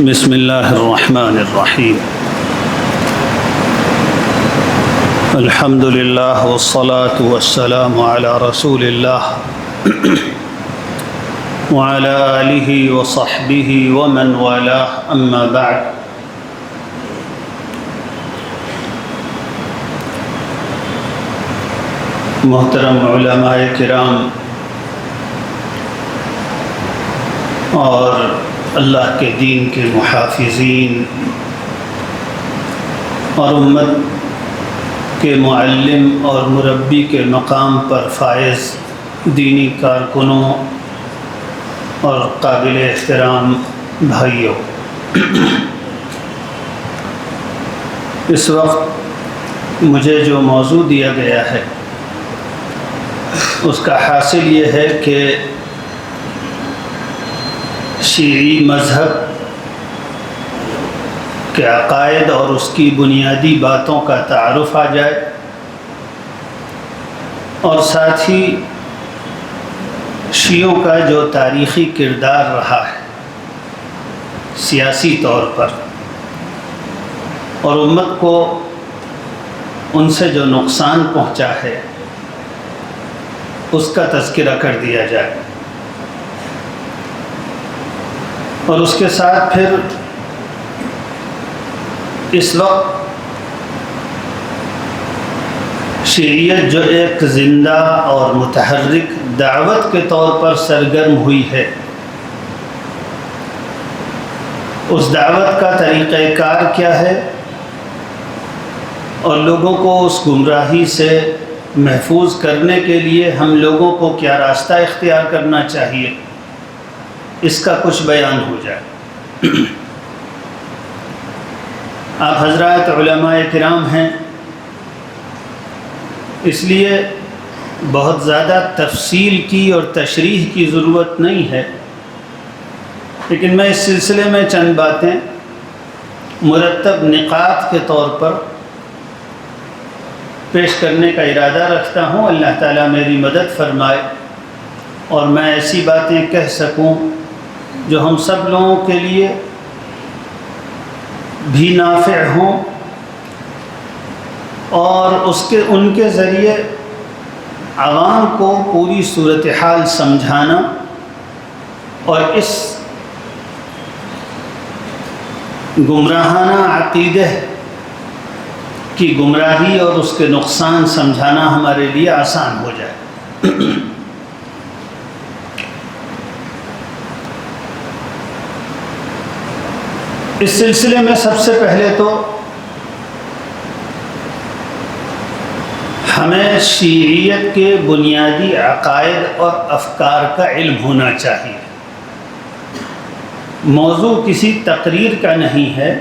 بسم اللہ الرحمن الرحیم الحمد للہ والصلاة والسلام علی رسول اللہ وعلی آلہ وصحبہ ومن والاہ اما بعد۔ محترم علماء کرام اور اللہ کے دین کے محافظین اور امت کے معلم اور مربی کے مقام پر فائز دینی کارکنوں اور قابل احترام بھائیوں، اس وقت مجھے جو موضوع دیا گیا ہے اس کا حاصل یہ ہے کہ شیعی مذہب کے عقائد اور اس کی بنیادی باتوں کا تعارف آ جائے، اور ساتھ ہی شیعوں کا جو تاریخی کردار رہا ہے سیاسی طور پر، اور امت کو ان سے جو نقصان پہنچا ہے اس کا تذکرہ کر دیا جائے، اور اس کے ساتھ پھر اس وقت شیعیت جو ایک زندہ اور متحرک دعوت کے طور پر سرگرم ہوئی ہے، اس دعوت کا طریقہ کار کیا ہے اور لوگوں کو اس گمراہی سے محفوظ کرنے کے لیے ہم لوگوں کو کیا راستہ اختیار کرنا چاہیے، اس کا کچھ بیان ہو جائے۔ آپ حضرات علماء کرام ہیں، اس لیے بہت زیادہ تفصیل کی اور تشریح کی ضرورت نہیں ہے، لیکن میں اس سلسلے میں چند باتیں مرتب نقاط کے طور پر پیش کرنے کا ارادہ رکھتا ہوں۔ اللہ تعالیٰ میری مدد فرمائے اور میں ایسی باتیں کہہ سکوں جو ہم سب لوگوں کے لیے بھی نافع ہوں، اور ان کے ذریعے عوام کو پوری صورتحال سمجھانا اور اس گمراہانہ عقیدہ کی گمراہی اور اس کے نقصان سمجھانا ہمارے لیے آسان ہو جائے۔ اس سلسلے میں سب سے پہلے تو ہمیں شیعیت کے بنیادی عقائد اور افکار کا علم ہونا چاہیے۔ موضوع کسی تقریر کا نہیں ہے،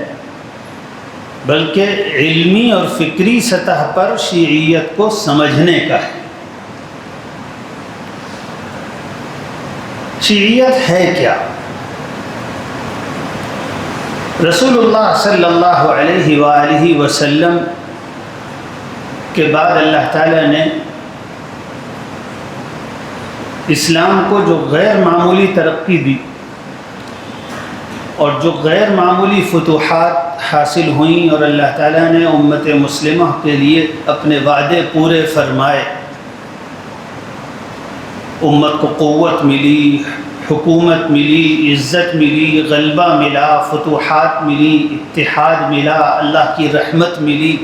بلکہ علمی اور فکری سطح پر شیعیت کو سمجھنے کا ہے۔ شیعیت ہے کیا؟ رسول اللہ صلی اللہ علیہ وآلہ وسلم کے بعد اللہ تعالیٰ نے اسلام کو جو غیر معمولی ترقی دی اور جو غیر معمولی فتوحات حاصل ہوئیں، اور اللہ تعالیٰ نے امت مسلمہ کے لیے اپنے وعدے پورے فرمائے، امت کو قوت ملی، حکومت ملی، عزت ملی، غلبہ ملا، فتوحات ملی، اتحاد ملا، اللہ کی رحمت ملی،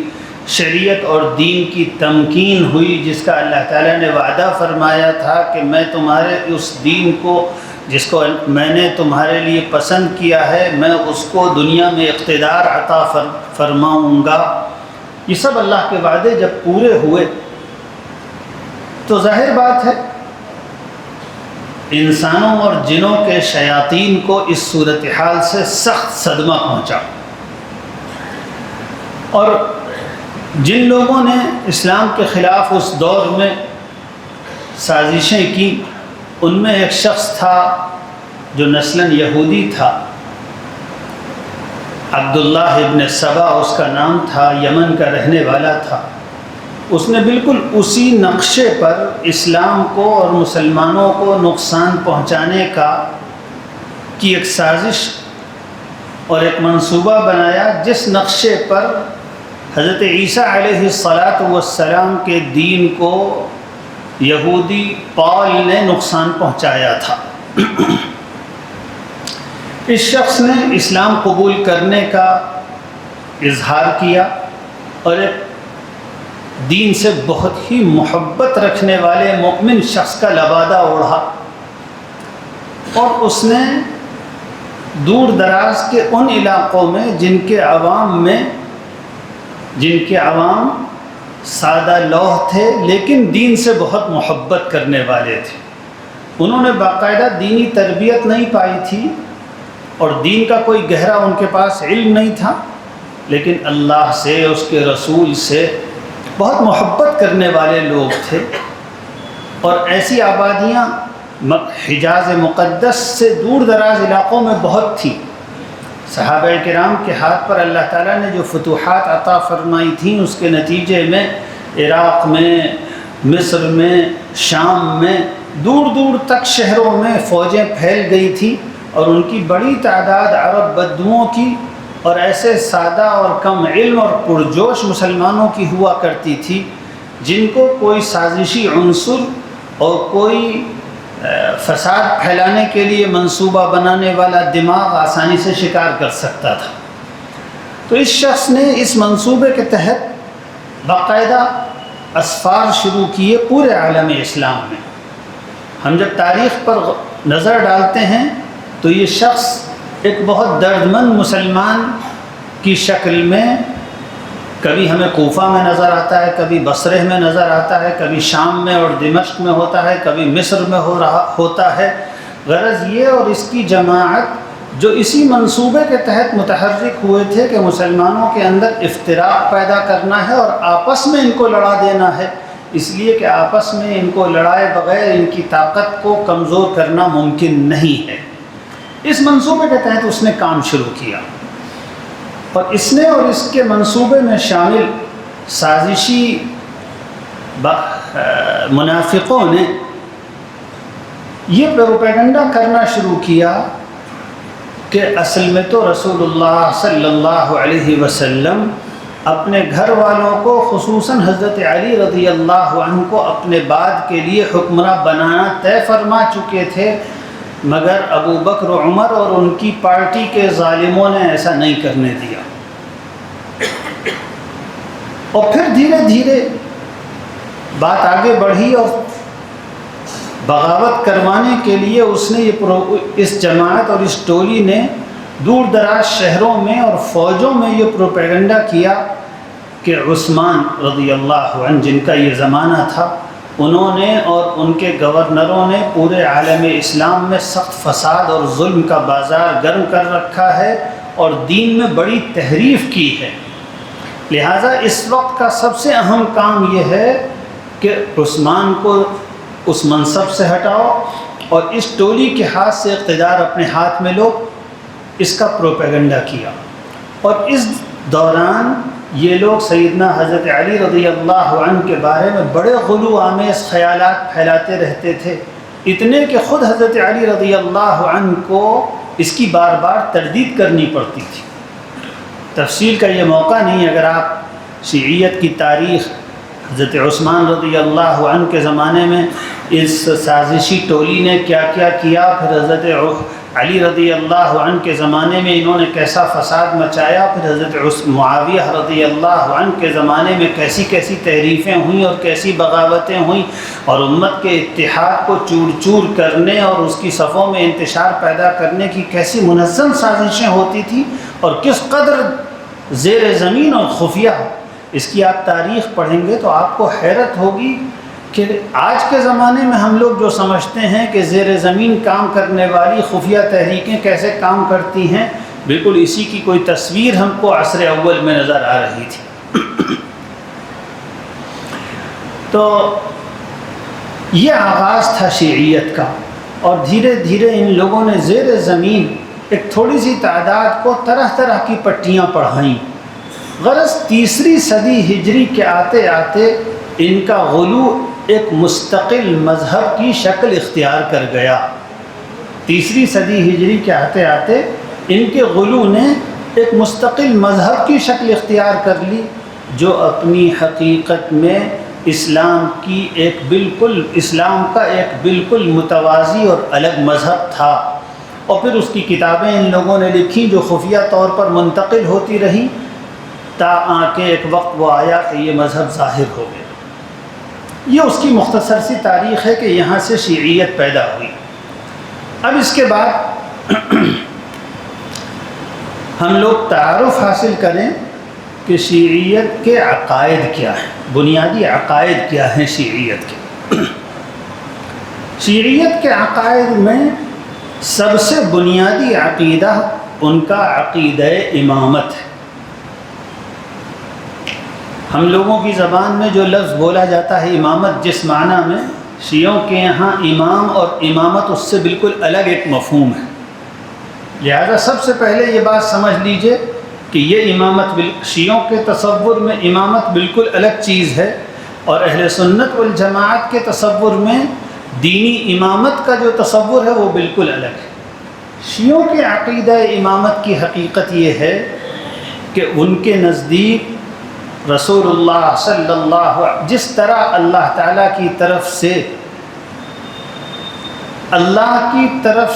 شریعت اور دین کی تمکین ہوئی، جس کا اللہ تعالیٰ نے وعدہ فرمایا تھا کہ میں تمہارے اس دین کو جس کو میں نے تمہارے لیے پسند کیا ہے، میں اس کو دنیا میں اقتدار عطا فرماؤں گا۔ یہ سب اللہ کے وعدے جب پورے ہوئے تو ظاہر بات ہے انسانوں اور جنوں کے شیاطین کو اس صورتحال سے سخت صدمہ پہنچا، اور جن لوگوں نے اسلام کے خلاف اس دور میں سازشیں کی، ان میں ایک شخص تھا جو نسلاً یہودی تھا، عبداللہ ابن سبا اس کا نام تھا، یمن کا رہنے والا تھا۔ اس نے بالکل اسی نقشے پر اسلام کو اور مسلمانوں کو نقصان پہنچانے کی ایک سازش اور ایک منصوبہ بنایا جس نقشے پر حضرت عیسیٰ علیہ السلام کے دین کو یہودی پال نے نقصان پہنچایا تھا۔ اس شخص نے اسلام قبول کرنے کا اظہار کیا اور ایک دین سے بہت ہی محبت رکھنے والے مومن شخص کا لبادہ اوڑھا، اور اس نے دور دراز کے ان علاقوں میں جن کے عوام سادہ لوح تھے لیکن دین سے بہت محبت کرنے والے تھے، انہوں نے باقاعدہ دینی تربیت نہیں پائی تھی اور دین کا کوئی گہرا ان کے پاس علم نہیں تھا، لیکن اللہ سے، اس کے رسول سے بہت محبت کرنے والے لوگ تھے، اور ایسی آبادیاں حجاز مقدس سے دور دراز علاقوں میں بہت تھی۔ صحابہ کرام کے ہاتھ پر اللہ تعالیٰ نے جو فتوحات عطا فرمائی تھیں، اس کے نتیجے میں عراق میں، مصر میں، شام میں، دور دور تک شہروں میں فوجیں پھیل گئی تھیں، اور ان کی بڑی تعداد عرب بدوؤں کی اور ایسے سادہ اور کم علم اور پرجوش مسلمانوں کی ہوا کرتی تھی جن کو کوئی سازشی عنصر اور کوئی فساد پھیلانے کے لیے منصوبہ بنانے والا دماغ آسانی سے شکار کر سکتا تھا۔ تو اس شخص نے اس منصوبے کے تحت باقاعدہ اسفار شروع کیے پورے عالم اسلام میں۔ ہم جب تاریخ پر نظر ڈالتے ہیں تو یہ شخص ایک بہت دردمند مسلمان کی شکل میں کبھی ہمیں کوفہ میں نظر آتا ہے، کبھی بصرہ میں نظر آتا ہے، کبھی شام میں اور دمشق میں ہوتا ہے، کبھی مصر میں ہوتا ہے۔ غرض یہ اور اس کی جماعت جو اسی منصوبے کے تحت متحرک ہوئے تھے کہ مسلمانوں کے اندر افتراق پیدا کرنا ہے اور آپس میں ان کو لڑا دینا ہے، اس لیے کہ آپس میں ان کو لڑائے بغیر ان کی طاقت کو کمزور کرنا ممکن نہیں ہے۔ اس منصوبے کے تحت اس نے کام شروع کیا، اور اس نے اور اس کے منصوبے میں شامل سازشی منافقوں نے یہ پروپیگنڈا کرنا شروع کیا کہ اصل میں تو رسول اللہ صلی اللہ علیہ وسلم اپنے گھر والوں کو، خصوصاً حضرت علی رضی اللہ عنہ کو اپنے بعد کے لیے حکمراں بنانا طے فرما چکے تھے، مگر ابو بکر و عمر اور ان کی پارٹی کے ظالموں نے ایسا نہیں کرنے دیا۔ اور پھر دھیرے دھیرے بات آگے بڑھی اور بغاوت کروانے کے لیے اس جماعت اور اس ٹولی نے دور دراز شہروں میں اور فوجوں میں یہ پروپیگنڈا کیا کہ عثمان رضی اللہ عنہ، جن کا یہ زمانہ تھا، انہوں نے اور ان کے گورنروں نے پورے عالم اسلام میں سخت فساد اور ظلم کا بازار گرم کر رکھا ہے اور دین میں بڑی تحریف کی ہے، لہٰذا اس وقت کا سب سے اہم کام یہ ہے کہ عثمان کو اس منصب سے ہٹاؤ اور اس ٹولی کے ہاتھ سے اقتدار اپنے ہاتھ میں لو۔ اس کا پروپیگنڈا کیا، اور اس دوران یہ لوگ سیدنا حضرت علی رضی اللہ عنہ کے بارے میں بڑے غلو آمیز خیالات پھیلاتے رہتے تھے، اتنے کہ خود حضرت علی رضی اللہ عنہ کو اس کی بار بار تردید کرنی پڑتی تھی۔ تفصیل کا یہ موقع نہیں، اگر آپ شیعیت کی تاریخ حضرت عثمان رضی اللہ عنہ کے زمانے میں اس سازشی ٹولی نے کیا کیا کیا، پھر حضرت علی رضی اللہ عنہ کے زمانے میں انہوں نے کیسا فساد مچایا، پھر حضرت معاویہ رضی اللہ عنہ کے زمانے میں کیسی کیسی تحریفیں ہوئیں اور کیسی بغاوتیں ہوئیں، اور امت کے اتحاد کو چور چور کرنے اور اس کی صفوں میں انتشار پیدا کرنے کی کیسی منظم سازشیں ہوتی تھیں، اور کس قدر زیر زمین اور خفیہ، اس کی آپ تاریخ پڑھیں گے تو آپ کو حیرت ہوگی کہ آج کے زمانے میں ہم لوگ جو سمجھتے ہیں کہ زیر زمین کام کرنے والی خفیہ تحریکیں کیسے کام کرتی ہیں، بالکل اسی کی کوئی تصویر ہم کو عصر اول میں نظر آ رہی تھی۔ تو یہ آغاز تھا شیعیت کا، اور دھیرے دھیرے ان لوگوں نے زیر زمین ایک تھوڑی سی تعداد کو طرح طرح کی پٹیاں پڑھائیں۔ غرض تیسری صدی ہجری کے آتے آتے ان کا غلو ایک مستقل مذہب کی شکل اختیار کر گیا۔ تیسری صدی ہجری کے آتے آتے ان کے غلو نے ایک مستقل مذہب کی شکل اختیار کر لی، جو اپنی حقیقت میں اسلام کا ایک بالکل متوازی اور الگ مذہب تھا، اور پھر اس کی کتابیں ان لوگوں نے لکھی جو خفیہ طور پر منتقل ہوتی رہیں، تا کہ ایک وقت وہ آیا کہ یہ مذہب ظاہر ہو گیا۔ یہ اس کی مختصر سی تاریخ ہے کہ یہاں سے شیعیت پیدا ہوئی۔ اب اس کے بعد ہم لوگ تعارف حاصل کریں کہ شیعیت کے عقائد کیا ہیں، بنیادی عقائد کیا ہیں شیعیت کے۔ شیعیت کے عقائد میں سب سے بنیادی عقیدہ ان کا عقیدہ امامت ہے۔ ہم لوگوں کی زبان میں جو لفظ بولا جاتا ہے امامت، جس معنی میں، شیعوں کے یہاں امام اور امامت اس سے بالکل الگ ایک مفہوم ہے۔ لہذا سب سے پہلے یہ بات سمجھ لیجئے کہ یہ امامت شیعوں کے تصور میں امامت بالکل الگ چیز ہے، اور اہل سنت والجماعت کے تصور میں دینی امامت کا جو تصور ہے وہ بالکل الگ ہے۔ شیعوں کے عقیدہ امامت کی حقیقت یہ ہے کہ ان کے نزدیک رسول اللہ صلی اللہ علیہ جس طرح اللہ تعالیٰ کی طرف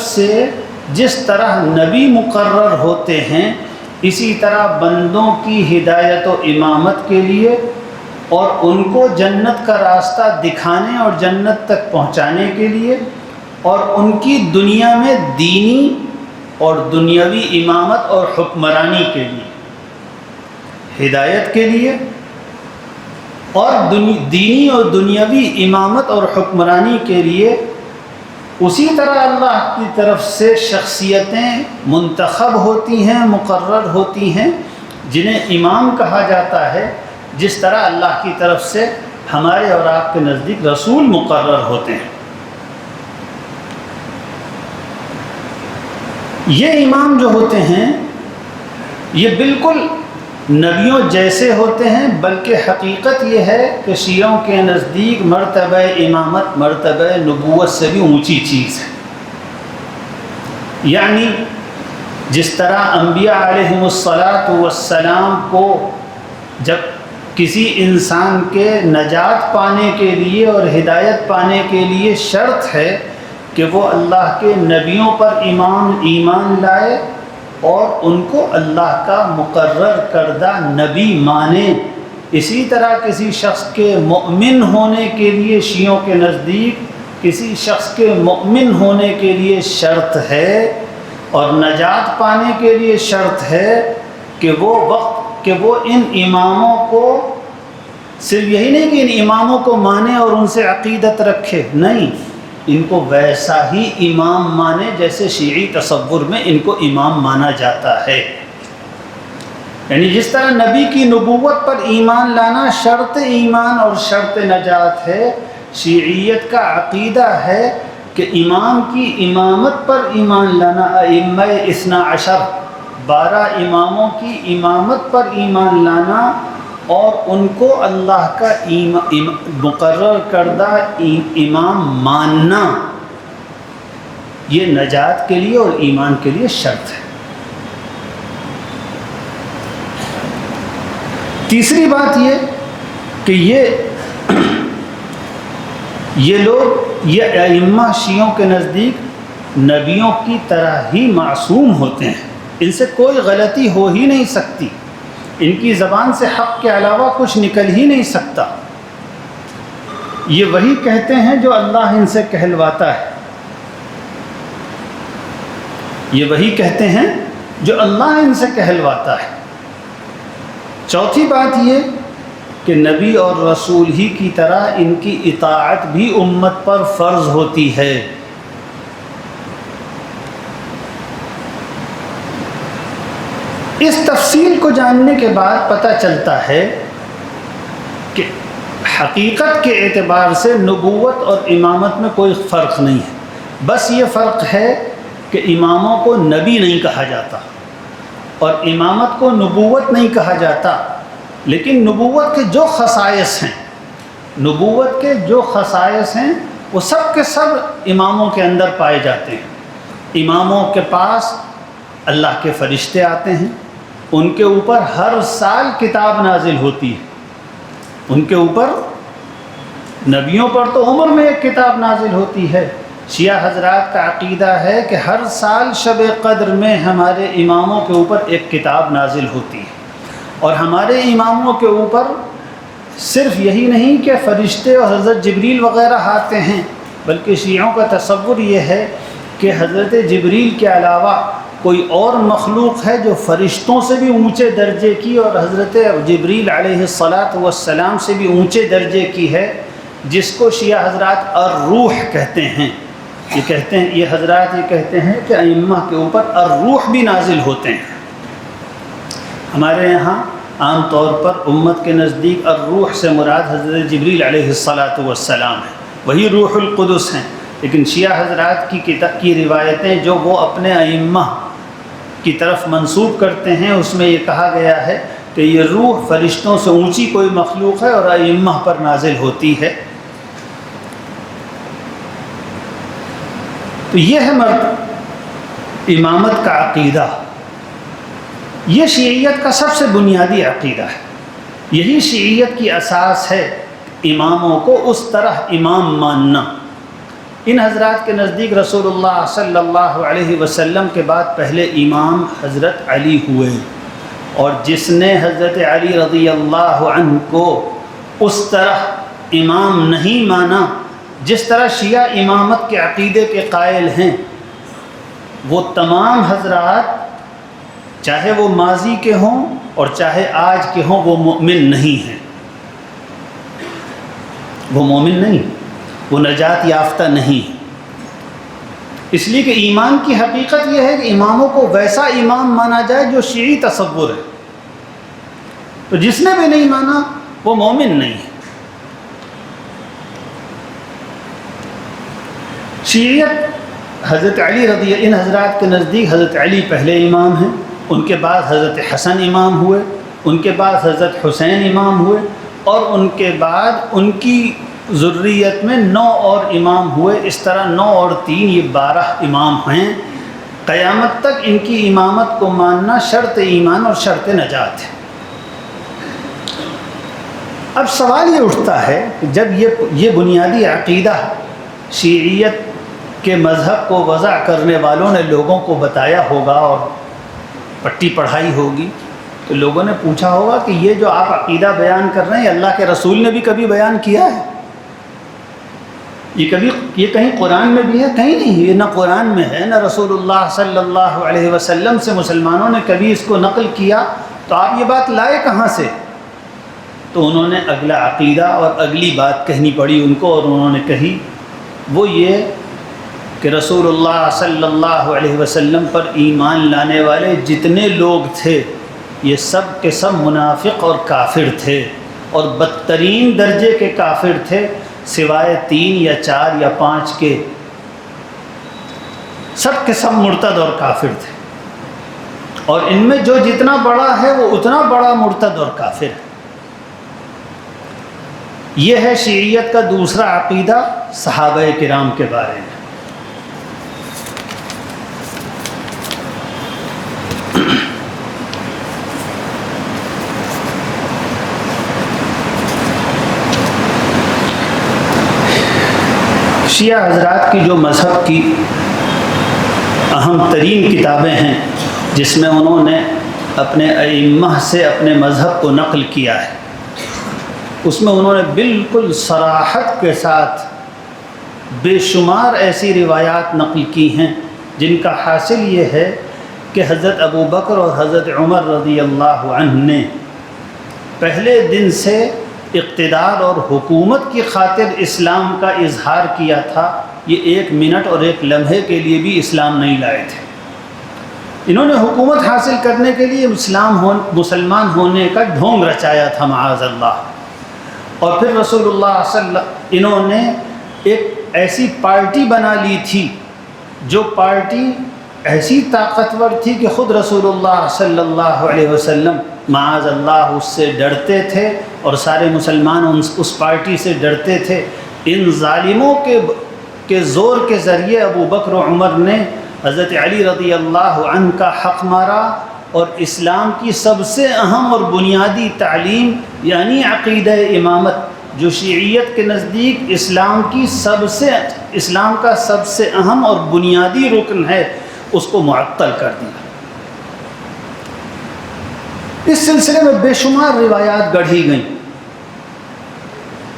سے جس طرح نبی مقرر ہوتے ہیں، اسی طرح بندوں کی ہدایت و امامت کے لیے اور ان کو جنت کا راستہ دکھانے اور جنت تک پہنچانے کے لیے، اور ان کی دنیا میں دینی اور دنیاوی امامت اور حکمرانی کے لیے، ہدایت کے لیے اور دینی اور دنیاوی امامت اور حکمرانی کے لیے اسی طرح اللہ کی طرف سے شخصیتیں منتخب ہوتی ہیں، مقرر ہوتی ہیں، جنہیں امام کہا جاتا ہے، جس طرح اللہ کی طرف سے ہمارے اور آپ کے نزدیک رسول مقرر ہوتے ہیں۔ یہ امام جو ہوتے ہیں یہ بالکل نبیوں جیسے ہوتے ہیں، بلکہ حقیقت یہ ہے کہ شیعوں کے نزدیک مرتبہ امامت مرتبہ نبوت سے بھی اونچی چیز ہے۔ یعنی جس طرح انبیاء علیہم السلام کو جب کسی انسان کے نجات پانے کے لیے اور ہدایت پانے کے لیے شرط ہے کہ وہ اللہ کے نبیوں پر ایمان لائے اور ان کو اللہ کا مقرر کردہ نبی مانے، اسی طرح کسی شخص کے مؤمن ہونے کے لیے شیعوں کے نزدیک کسی شخص کے مؤمن ہونے کے لیے شرط ہے اور نجات پانے کے لیے شرط ہے کہ وہ ان اماموں کو صرف یہی نہیں کہ ان اماموں کو مانے اور ان سے عقیدت رکھے، نہیں، ان کو ویسا ہی امام مانے جیسے شیعی تصور میں ان کو امام مانا جاتا ہے۔ یعنی جس طرح نبی کی نبوت پر ایمان لانا شرط ایمان اور شرط نجات ہے، شیعیت کا عقیدہ ہے کہ امام کی امامت پر ایمان لانا، ائمہ 12 اماموں کی امامت پر ایمان لانا اور ان کو اللہ کا مقرر کردہ امام ماننا، یہ نجات کے لیے اور ایمان کے لیے شرط ہے۔ تیسری بات یہ کہ یہ لوگ یہ ائمہ شیعوں کے نزدیک نبیوں کی طرح ہی معصوم ہوتے ہیں، ان سے کوئی غلطی ہو ہی نہیں سکتی، ان کی زبان سے حق کے علاوہ کچھ نکل ہی نہیں سکتا۔ یہ وہی کہتے ہیں جو اللہ ان سے کہلواتا ہے، یہ وہی کہتے ہیں جو اللہ ان سے کہلواتا ہے۔ چوتھی بات یہ کہ نبی اور رسول ہی کی طرح ان کی اطاعت بھی امت پر فرض ہوتی ہے۔ اس تفصیل کو جاننے کے بعد پتہ چلتا ہے کہ حقیقت کے اعتبار سے نبوت اور امامت میں کوئی فرق نہیں ہے، بس یہ فرق ہے کہ اماموں کو نبی نہیں کہا جاتا اور امامت کو نبوت نہیں کہا جاتا، لیکن نبوت کے جو خصائص ہیں وہ سب کے سب اماموں کے اندر پائے جاتے ہیں۔ اماموں کے پاس اللہ کے فرشتے آتے ہیں، ان کے اوپر ہر سال کتاب نازل ہوتی ہے، ان کے اوپر، نبیوں پر تو عمر میں ایک کتاب نازل ہوتی ہے۔ شیعہ حضرات کا عقیدہ ہے کہ ہر سال شب قدر میں ہمارے اماموں کے اوپر ایک کتاب نازل ہوتی ہے، اور ہمارے اماموں کے اوپر صرف یہی نہیں کہ فرشتے اور حضرت جبریل وغیرہ آتے ہیں، بلکہ شیعوں کا تصور یہ ہے کہ حضرت جبریل کے علاوہ کوئی اور مخلوق ہے جو فرشتوں سے بھی اونچے درجے کی اور حضرت جبریل علیہ السلام سے بھی اونچے درجے کی ہے، جس کو شیعہ حضرات الروح کہتے ہیں۔ یہ حضرات یہ کہتے ہیں کہ ائمہ کے اوپر الروح بھی نازل ہوتے ہیں۔ ہمارے یہاں عام طور پر امت کے نزدیک الروح سے مراد حضرت جبریل علیہ السلام ہے، وہی روح القدس ہیں، لیکن شیعہ حضرات کی روایتیں جو وہ اپنے ائمہ کی طرف منسوب کرتے ہیں، اس میں یہ کہا گیا ہے کہ یہ روح فرشتوں سے اونچی کوئی مخلوق ہے اور ائمہ پر نازل ہوتی ہے۔ تو یہ ہے امامت کا عقیدہ، یہ شیعیت کا سب سے بنیادی عقیدہ ہے، یہی شیعیت کی اساس ہے، اماموں کو اس طرح امام ماننا۔ ان حضرات کے نزدیک رسول اللہ صلی اللہ علیہ وسلم کے بعد پہلے امام حضرت علی ہوئے، اور جس نے حضرت علی رضی اللہ عنہ کو اس طرح امام نہیں مانا جس طرح شیعہ امامت کے عقیدے کے قائل ہیں، وہ تمام حضرات چاہے وہ ماضی کے ہوں اور چاہے آج کے ہوں، وہ مومن نہیں ہیں، وہ مومن نہیں، وہ نجات یافتہ نہیں ہے۔ اس لیے کہ ایمان کی حقیقت یہ ہے کہ اماموں کو ویسا امام مانا جائے جو شیعی تصور ہے، تو جس نے بھی نہیں مانا وہ مومن نہیں ہے۔ شیعیت حضرت علی ان حضرات کے نزدیک حضرت علی پہلے امام ہیں، ان کے بعد حضرت حسن امام ہوئے، ان کے بعد حضرت حسین امام ہوئے، اور ان کے بعد ان کی ذریت میں 9 اور امام ہوئے، اس طرح 9 اور 3 یہ 12 امام ہیں۔ قیامت تک ان کی امامت کو ماننا شرط ایمان اور شرط نجات ہے۔ اب سوال یہ اٹھتا ہے کہ جب یہ بنیادی عقیدہ شیعیت کے مذہب کو وضع کرنے والوں نے لوگوں کو بتایا ہوگا اور پٹی پڑھائی ہوگی، تو لوگوں نے پوچھا ہوگا کہ یہ جو آپ عقیدہ بیان کر رہے ہیں اللہ کے رسول نے بھی کبھی بیان کیا ہے؟ یہ کہیں قرآن میں بھی ہے؟ کہیں نہیں، یہ نہ قرآن میں ہے نہ رسول اللہ صلی اللہ علیہ وسلم سے مسلمانوں نے کبھی اس کو نقل کیا، تو آپ یہ بات لائے کہاں سے؟ تو انہوں نے اگلا عقیدہ اور اگلی بات کہنی پڑی ان کو، اور انہوں نے کہی وہ یہ کہ رسول اللہ صلی اللہ علیہ وسلم پر ایمان لانے والے جتنے لوگ تھے یہ سب کے سب منافق اور کافر تھے، اور بدترین درجے کے کافر تھے، سوائے 3 یا 4 یا 5 کے، سب کے سب مرتد اور کافر تھے، اور ان میں جو جتنا بڑا ہے وہ اتنا بڑا مرتد اور کافر ہے۔ یہ ہے شیعیت کا دوسرا عقیدہ صحابہ کرام کے بارے میں۔ شیعہ حضرات کی جو مذہب کی اہم ترین کتابیں ہیں جس میں انہوں نے اپنے ائمہ سے اپنے مذہب کو نقل کیا ہے، اس میں انہوں نے بالکل صراحت کے ساتھ بے شمار ایسی روایات نقل کی ہیں جن کا حاصل یہ ہے کہ حضرت ابو بکر اور حضرت عمر رضی اللہ عنہ نے پہلے دن سے اقتدار اور حکومت کی خاطر اسلام کا اظہار کیا تھا، یہ 1 منٹ اور 1 لمحے کے لیے بھی اسلام نہیں لائے تھے۔ انہوں نے حکومت حاصل کرنے کے لیے مسلمان ہونے کا ڈھونگ رچایا تھا معاذ اللہ، اور پھر رسول اللہ انہوں نے ایک ایسی پارٹی بنا لی تھی جو پارٹی ایسی طاقتور تھی کہ خود رسول اللہ صلی اللہ علیہ وسلم معاذ اللہ اس سے ڈرتے تھے، اور سارے مسلمان اس پارٹی سے ڈرتے تھے۔ ان ظالموں کے زور کے ذریعے ابو بکر و عمر نے حضرت علی رضی اللہ عنہ کا حق مارا اور اسلام کی سب سے اہم اور بنیادی تعلیم یعنی عقیدہ امامت، جو شیعیت کے نزدیک اسلام کا سب سے اہم اور بنیادی رکن ہے، اس کو معطل کر دیا۔ اس سلسلے میں بے شمار روایات گڑھی گئیں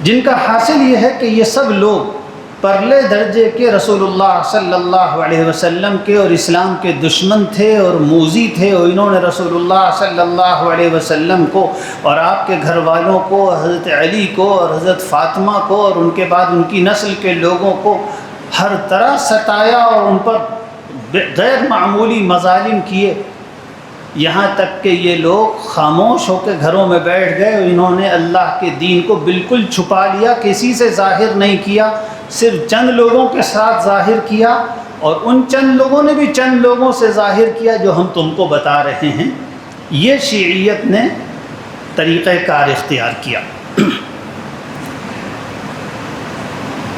جن کا حاصل یہ ہے کہ یہ سب لوگ پرلے درجے کے رسول اللہ صلی اللہ علیہ وسلم کے اور اسلام کے دشمن تھے اور موذی تھے، اور انہوں نے رسول اللہ صلی اللہ علیہ وسلم کو اور آپ کے گھر والوں کو، حضرت علی کو اور حضرت فاطمہ کو اور ان کے بعد ان کی نسل کے لوگوں کو ہر طرح ستایا اور ان پر غیر معمولی مظالم کیے، یہاں تک کہ یہ لوگ خاموش ہو کے گھروں میں بیٹھ گئے اور انہوں نے اللہ کے دین کو بالکل چھپا لیا، کسی سے ظاہر نہیں کیا، صرف چند لوگوں کے ساتھ ظاہر کیا، اور ان چند لوگوں نے بھی چند لوگوں سے ظاہر کیا جو ہم تم کو بتا رہے ہیں۔ یہ شیعیت نے طریقہ کار اختیار کیا۔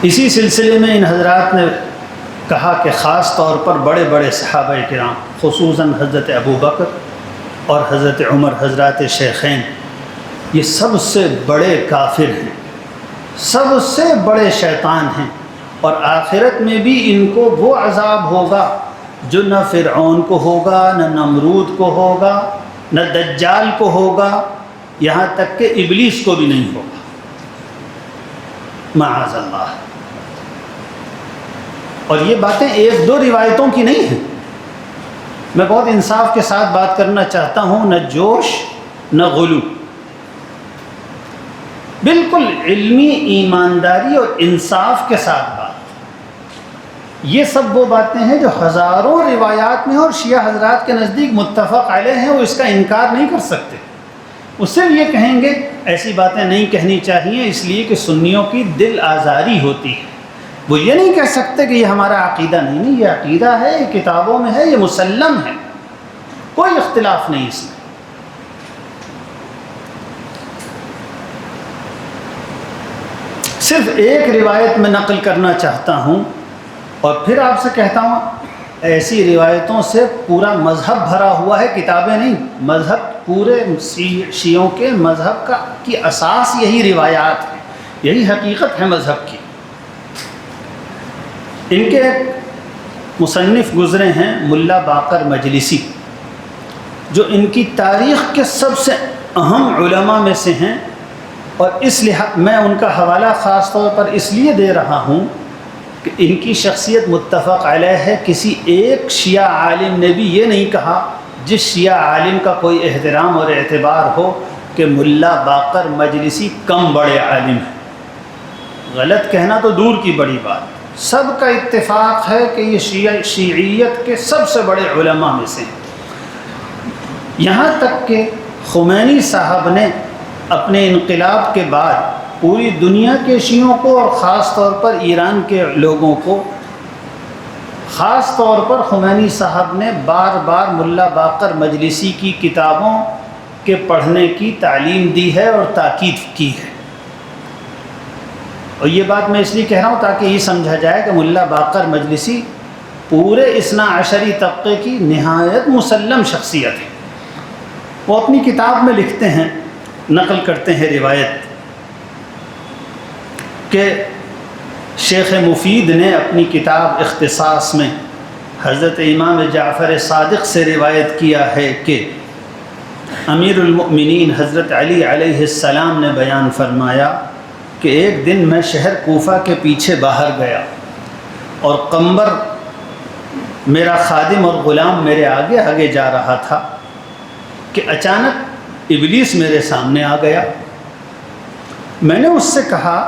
اسی سلسلے میں ان حضرات نے کہا کہ خاص طور پر بڑے بڑے صحابہ کرام، خصوصاً حضرت ابو بکر اور حضرت عمر حضرات شیخین، یہ سب سے بڑے کافر ہیں، سب سے بڑے شیطان ہیں، اور آخرت میں بھی ان کو وہ عذاب ہوگا جو نہ فرعون کو ہوگا، نہ نمرود کو ہوگا، نہ دجال کو ہوگا، یہاں تک کہ ابلیس کو بھی نہیں ہوگا، معاذ اللہ۔ اور یہ باتیں ایک دو روایتوں کی نہیں ہیں، میں بہت انصاف کے ساتھ بات کرنا چاہتا ہوں، نہ جوش نہ غلو، بالکل علمی ایمانداری اور انصاف کے ساتھ بات۔ یہ سب وہ باتیں ہیں جو ہزاروں روایات میں اور شیعہ حضرات کے نزدیک متفق علیہ ہیں، وہ اس کا انکار نہیں کر سکتے، اس سے یہ کہیں گے ایسی باتیں نہیں کہنی چاہیے اس لیے کہ سنیوں کی دل آزاری ہوتی ہے، وہ یہ نہیں کہہ سکتے کہ یہ ہمارا عقیدہ نہیں، یہ عقیدہ ہے، یہ کتابوں میں ہے، یہ مسلم ہے، کوئی اختلاف نہیں اس میں۔ صرف ایک روایت میں نقل کرنا چاہتا ہوں اور پھر آپ سے کہتا ہوں ایسی روایتوں سے پورا مذہب بھرا ہوا ہے، کتابیں نہیں، مذہب پورے شیعوں کے مذہب کی اساس یہی روایات ہے، یہی حقیقت ہے مذہب کی۔ ان کے ایک مصنف گزرے ہیں ملا باقر مجلسی، جو ان کی تاریخ کے سب سے اہم علماء میں سے ہیں، اور اس لحاظ میں ان کا حوالہ خاص طور پر اس لیے دے رہا ہوں کہ ان کی شخصیت متفق علیہ ہے، کسی ایک شیعہ عالم نے بھی یہ نہیں کہا جس شیعہ عالم کا کوئی احترام اور اعتبار ہو کہ ملا باقر مجلسی کم بڑے عالم ہیں، غلط کہنا تو دور کی بڑی بات، سب کا اتفاق ہے کہ یہ شیعیت کے سب سے بڑے علماء میں سے ہیں۔ یہاں تک کہ خمینی صاحب نے اپنے انقلاب کے بعد پوری دنیا کے شیعوں کو اور خاص طور پر ایران کے لوگوں کو، خاص طور پر خمینی صاحب نے بار بار ملا باقر مجلسی کی کتابوں کے پڑھنے کی تعلیم دی ہے اور تاکید کی ہے، اور یہ بات میں اس لیے کہہ رہا ہوں تاکہ یہ سمجھا جائے کہ ملا باقر مجلسی پورے اثنا عشری طبقے کی نہایت مسلم شخصیت ہے۔ وہ اپنی کتاب میں لکھتے ہیں، نقل کرتے ہیں روایت کہ شیخ مفید نے اپنی کتاب اختصاص میں حضرت امام جعفر صادق سے روایت کیا ہے کہ امیر المؤمنین حضرت علی علیہ السلام نے بیان فرمایا کہ ایک دن میں شہر کوفہ کے پیچھے باہر گیا اور قنبر میرا خادم اور غلام میرے آگے آگے جا رہا تھا کہ اچانک ابلیس میرے سامنے آ گیا۔ میں نے اس سے کہا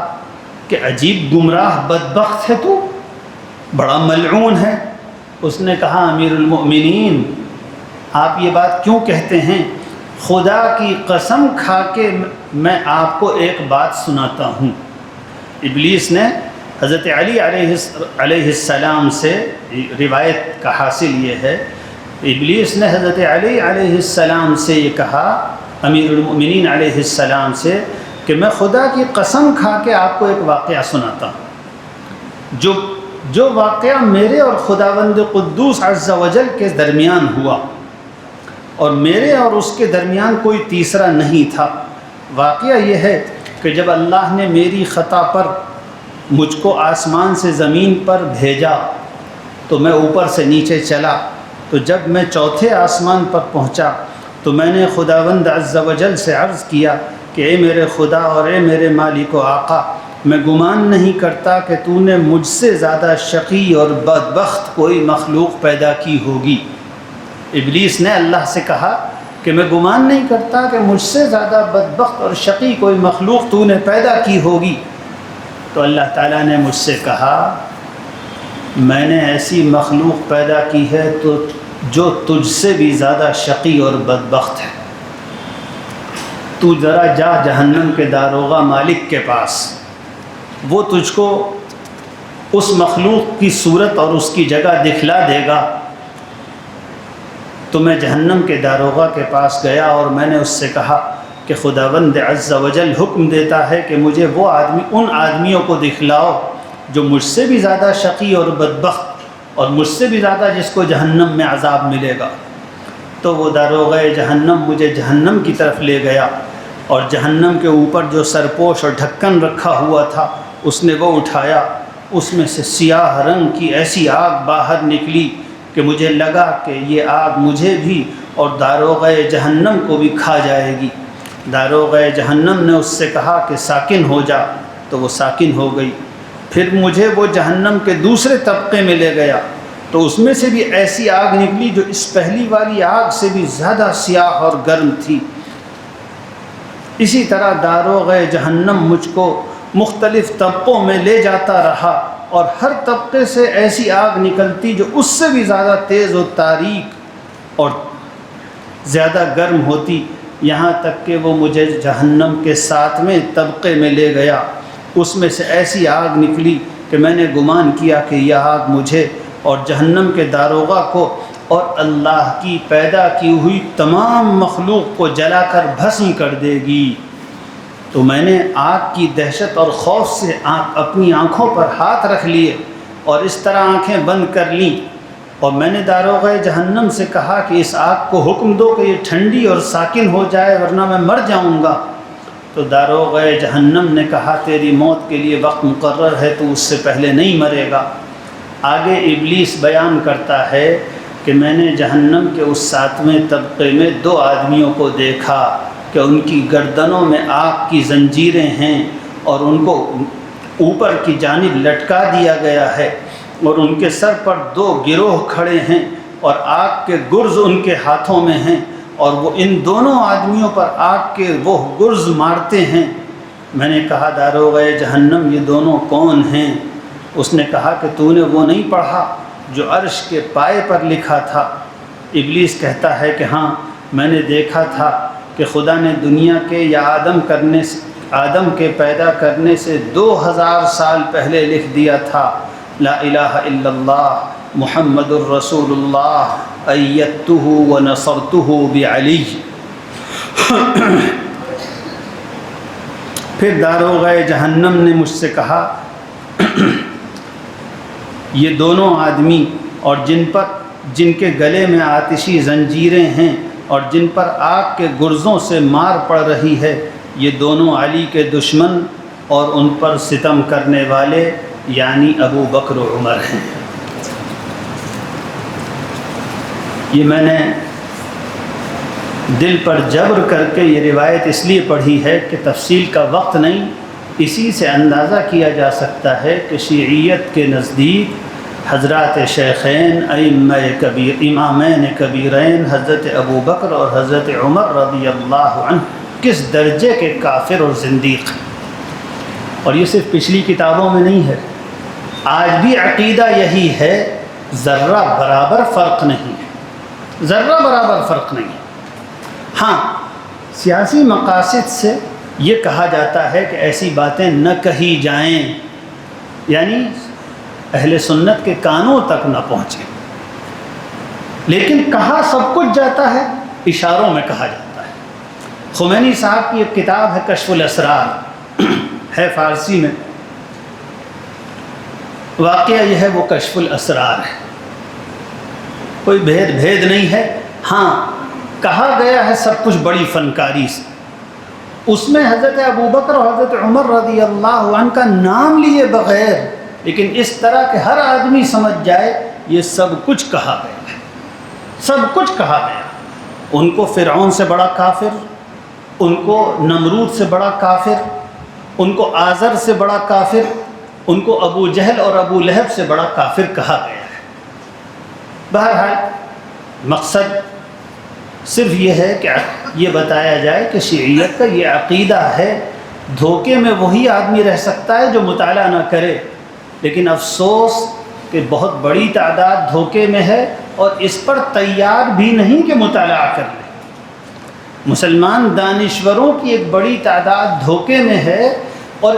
کہ عجیب گمراہ بدبخت ہے تو، بڑا ملعون ہے۔ اس نے کہا امیر المؤمنین آپ یہ بات کیوں کہتے ہیں؟ خدا کی قسم کھا کے میں آپ کو ایک بات سناتا ہوں۔ ابلیس نے حضرت علی علیہ السلام سے، روایت کا حاصل یہ ہے، ابلیس نے حضرت علی علیہ السلام سے یہ کہا، امیر المؤمنین علیہ السلام سے، کہ میں خدا کی قسم کھا کے آپ کو ایک واقعہ سناتا ہوں۔ جو جو واقعہ میرے اور خداوند قدوس عز و جل کے درمیان ہوا، اور میرے اور اس کے درمیان کوئی تیسرا نہیں تھا۔ واقعہ یہ ہے کہ جب اللہ نے میری خطا پر مجھ کو آسمان سے زمین پر بھیجا تو میں اوپر سے نیچے چلا، تو جب میں چوتھے آسمان پر پہنچا تو میں نے خداوند عز و جل سے عرض کیا کہ اے میرے خدا اور اے میرے مالک و آقا، میں گمان نہیں کرتا کہ تو نے مجھ سے زیادہ شقی اور بدبخت کوئی مخلوق پیدا کی ہوگی۔ ابلیس نے اللہ سے کہا کہ میں گمان نہیں کرتا کہ مجھ سے زیادہ بدبخت اور شقی کوئی مخلوق تو نے پیدا کی ہوگی۔ تو اللہ تعالیٰ نے مجھ سے کہا میں نے ایسی مخلوق پیدا کی ہے تو جو تجھ سے بھی زیادہ شقی اور بدبخت ہے، تو ذرا جا جہنم کے داروغہ مالک کے پاس، وہ تجھ کو اس مخلوق کی صورت اور اس کی جگہ دکھلا دے گا۔ تو میں جہنم کے داروغہ کے پاس گیا اور میں نے اس سے کہا کہ خداوند عز و جل حکم دیتا ہے کہ مجھے وہ ان آدمیوں کو دکھلاؤ جو مجھ سے بھی زیادہ شقی اور بدبخت اور مجھ سے بھی زیادہ جس کو جہنم میں عذاب ملے گا۔ تو وہ داروغہ جہنم مجھے جہنم کی طرف لے گیا، اور جہنم کے اوپر جو سرپوش اور ڈھکن رکھا ہوا تھا اس نے وہ اٹھایا، اس میں سے سیاہ رنگ کی ایسی آگ باہر نکلی کہ مجھے لگا کہ یہ آگ مجھے بھی اور داروغہ جہنم کو بھی کھا جائے گی۔ داروغہ جہنم نے اس سے کہا کہ ساکن ہو جا، تو وہ ساکن ہو گئی۔ پھر مجھے وہ جہنم کے دوسرے طبقے میں لے گیا، تو اس میں سے بھی ایسی آگ نکلی جو اس پہلی والی آگ سے بھی زیادہ سیاہ اور گرم تھی۔ اسی طرح داروغہ جہنم مجھ کو مختلف طبقوں میں لے جاتا رہا، اور ہر طبقے سے ایسی آگ نکلتی جو اس سے بھی زیادہ تیز و تاریک اور زیادہ گرم ہوتی، یہاں تک کہ وہ مجھے جہنم کے 7ویں طبقے میں لے گیا۔ اس میں سے ایسی آگ نکلی کہ میں نے گمان کیا کہ یہ آگ مجھے اور جہنم کے داروغہ کو اور اللہ کی پیدا کی ہوئی تمام مخلوق کو جلا کر بھسم کر دے گی۔ تو میں نے آگ کی دہشت اور خوف سے اپنی آنکھوں پر ہاتھ رکھ لیے اور اس طرح آنکھیں بند کر لیں، اور میں نے داروغہ جہنم سے کہا کہ اس آگ کو حکم دو کہ یہ ٹھنڈی اور ساکن ہو جائے ورنہ میں مر جاؤں گا۔ تو داروغہ جہنم نے کہا تیری موت کے لیے وقت مقرر ہے، تو اس سے پہلے نہیں مرے گا۔ آگے ابلیس بیان کرتا ہے کہ میں نے جہنم کے اس 7ویں طبقے میں 2 آدمیوں کو دیکھا کہ ان کی گردنوں میں آگ کی زنجیریں ہیں اور ان کو اوپر کی جانب لٹکا دیا گیا ہے، اور ان کے سر پر 2 گروہ کھڑے ہیں اور آگ کے گرز ان کے ہاتھوں میں ہیں، اور وہ ان دونوں آدمیوں پر آگ کے وہ گرز مارتے ہیں۔ میں نے کہا داروغہ جہنم یہ دونوں کون ہیں؟ اس نے کہا کہ تو نے وہ نہیں پڑھا جو عرش کے پائے پر لکھا تھا؟ ابلیس کہتا ہے کہ ہاں میں نے دیکھا تھا کہ خدا نے دنیا کے یا آدم کے پیدا کرنے سے 2000 سال پہلے لکھ دیا تھا لا الہ الا اللہ محمد الرسول اللہ ایدتہ ونصرتہ بعلی۔ پھر داروغہ جہنم نے مجھ سے کہا یہ دونوں آدمی اور جن کے گلے میں آتشی زنجیریں ہیں اور جن پر آگ کے گرزوں سے مار پڑ رہی ہے، یہ دونوں علی کے دشمن اور ان پر ستم کرنے والے یعنی ابو بکر و عمر ہیں۔ یہ میں نے دل پر جبر کر کے یہ روایت اس لیے پڑھی ہے کہ تفصیل کا وقت نہیں، اسی سے اندازہ کیا جا سکتا ہے کہ شیعیت کے نزدیک حضرات شیخین امامین کبیرین حضرت ابو بکر اور حضرت عمر رضی اللہ عنہ کس درجے کے کافر اور زندیق ہیں۔ اور یہ صرف پچھلی کتابوں میں نہیں ہے، آج بھی عقیدہ یہی ہے، ذرہ برابر فرق نہیں ہے، ذرہ برابر فرق نہیں ہے۔ ہاں سیاسی مقاصد سے یہ کہا جاتا ہے کہ ایسی باتیں نہ کہی جائیں، یعنی اہل سنت کے کانوں تک نہ پہنچیں، لیکن کہا سب کچھ جاتا ہے، اشاروں میں کہا جاتا ہے۔ خمینی صاحب کی ایک کتاب ہے کشف الاسرار، ہے فارسی میں، واقعہ یہ ہے وہ کشف الاسرار ہے، کوئی بھید نہیں ہے۔ ہاں کہا گیا ہے سب کچھ بڑی فنکاری سے، اس میں حضرت ابوبکر اور حضرت عمر رضی اللہ عنہ کا نام لیے بغیر، لیکن اس طرح کہ ہر آدمی سمجھ جائے یہ سب کچھ کہا گیا ہے، سب کچھ کہا گیا۔ ان کو فرعون سے بڑا کافر، ان کو نمرود سے بڑا کافر، ان کو آزر سے بڑا کافر، ان کو ابو جہل اور ابو لہب سے بڑا کافر کہا گیا ہے۔ بہرحال مقصد صرف یہ ہے کہ یہ بتایا جائے کہ شیعیت کا یہ عقیدہ ہے۔ دھوکے میں وہی آدمی رہ سکتا ہے جو مطالعہ نہ کرے، لیکن افسوس کہ بہت بڑی تعداد دھوکے میں ہے اور اس پر تیار بھی نہیں کہ مطالعہ کر لے۔ مسلمان دانشوروں کی ایک بڑی تعداد دھوکے میں ہے اور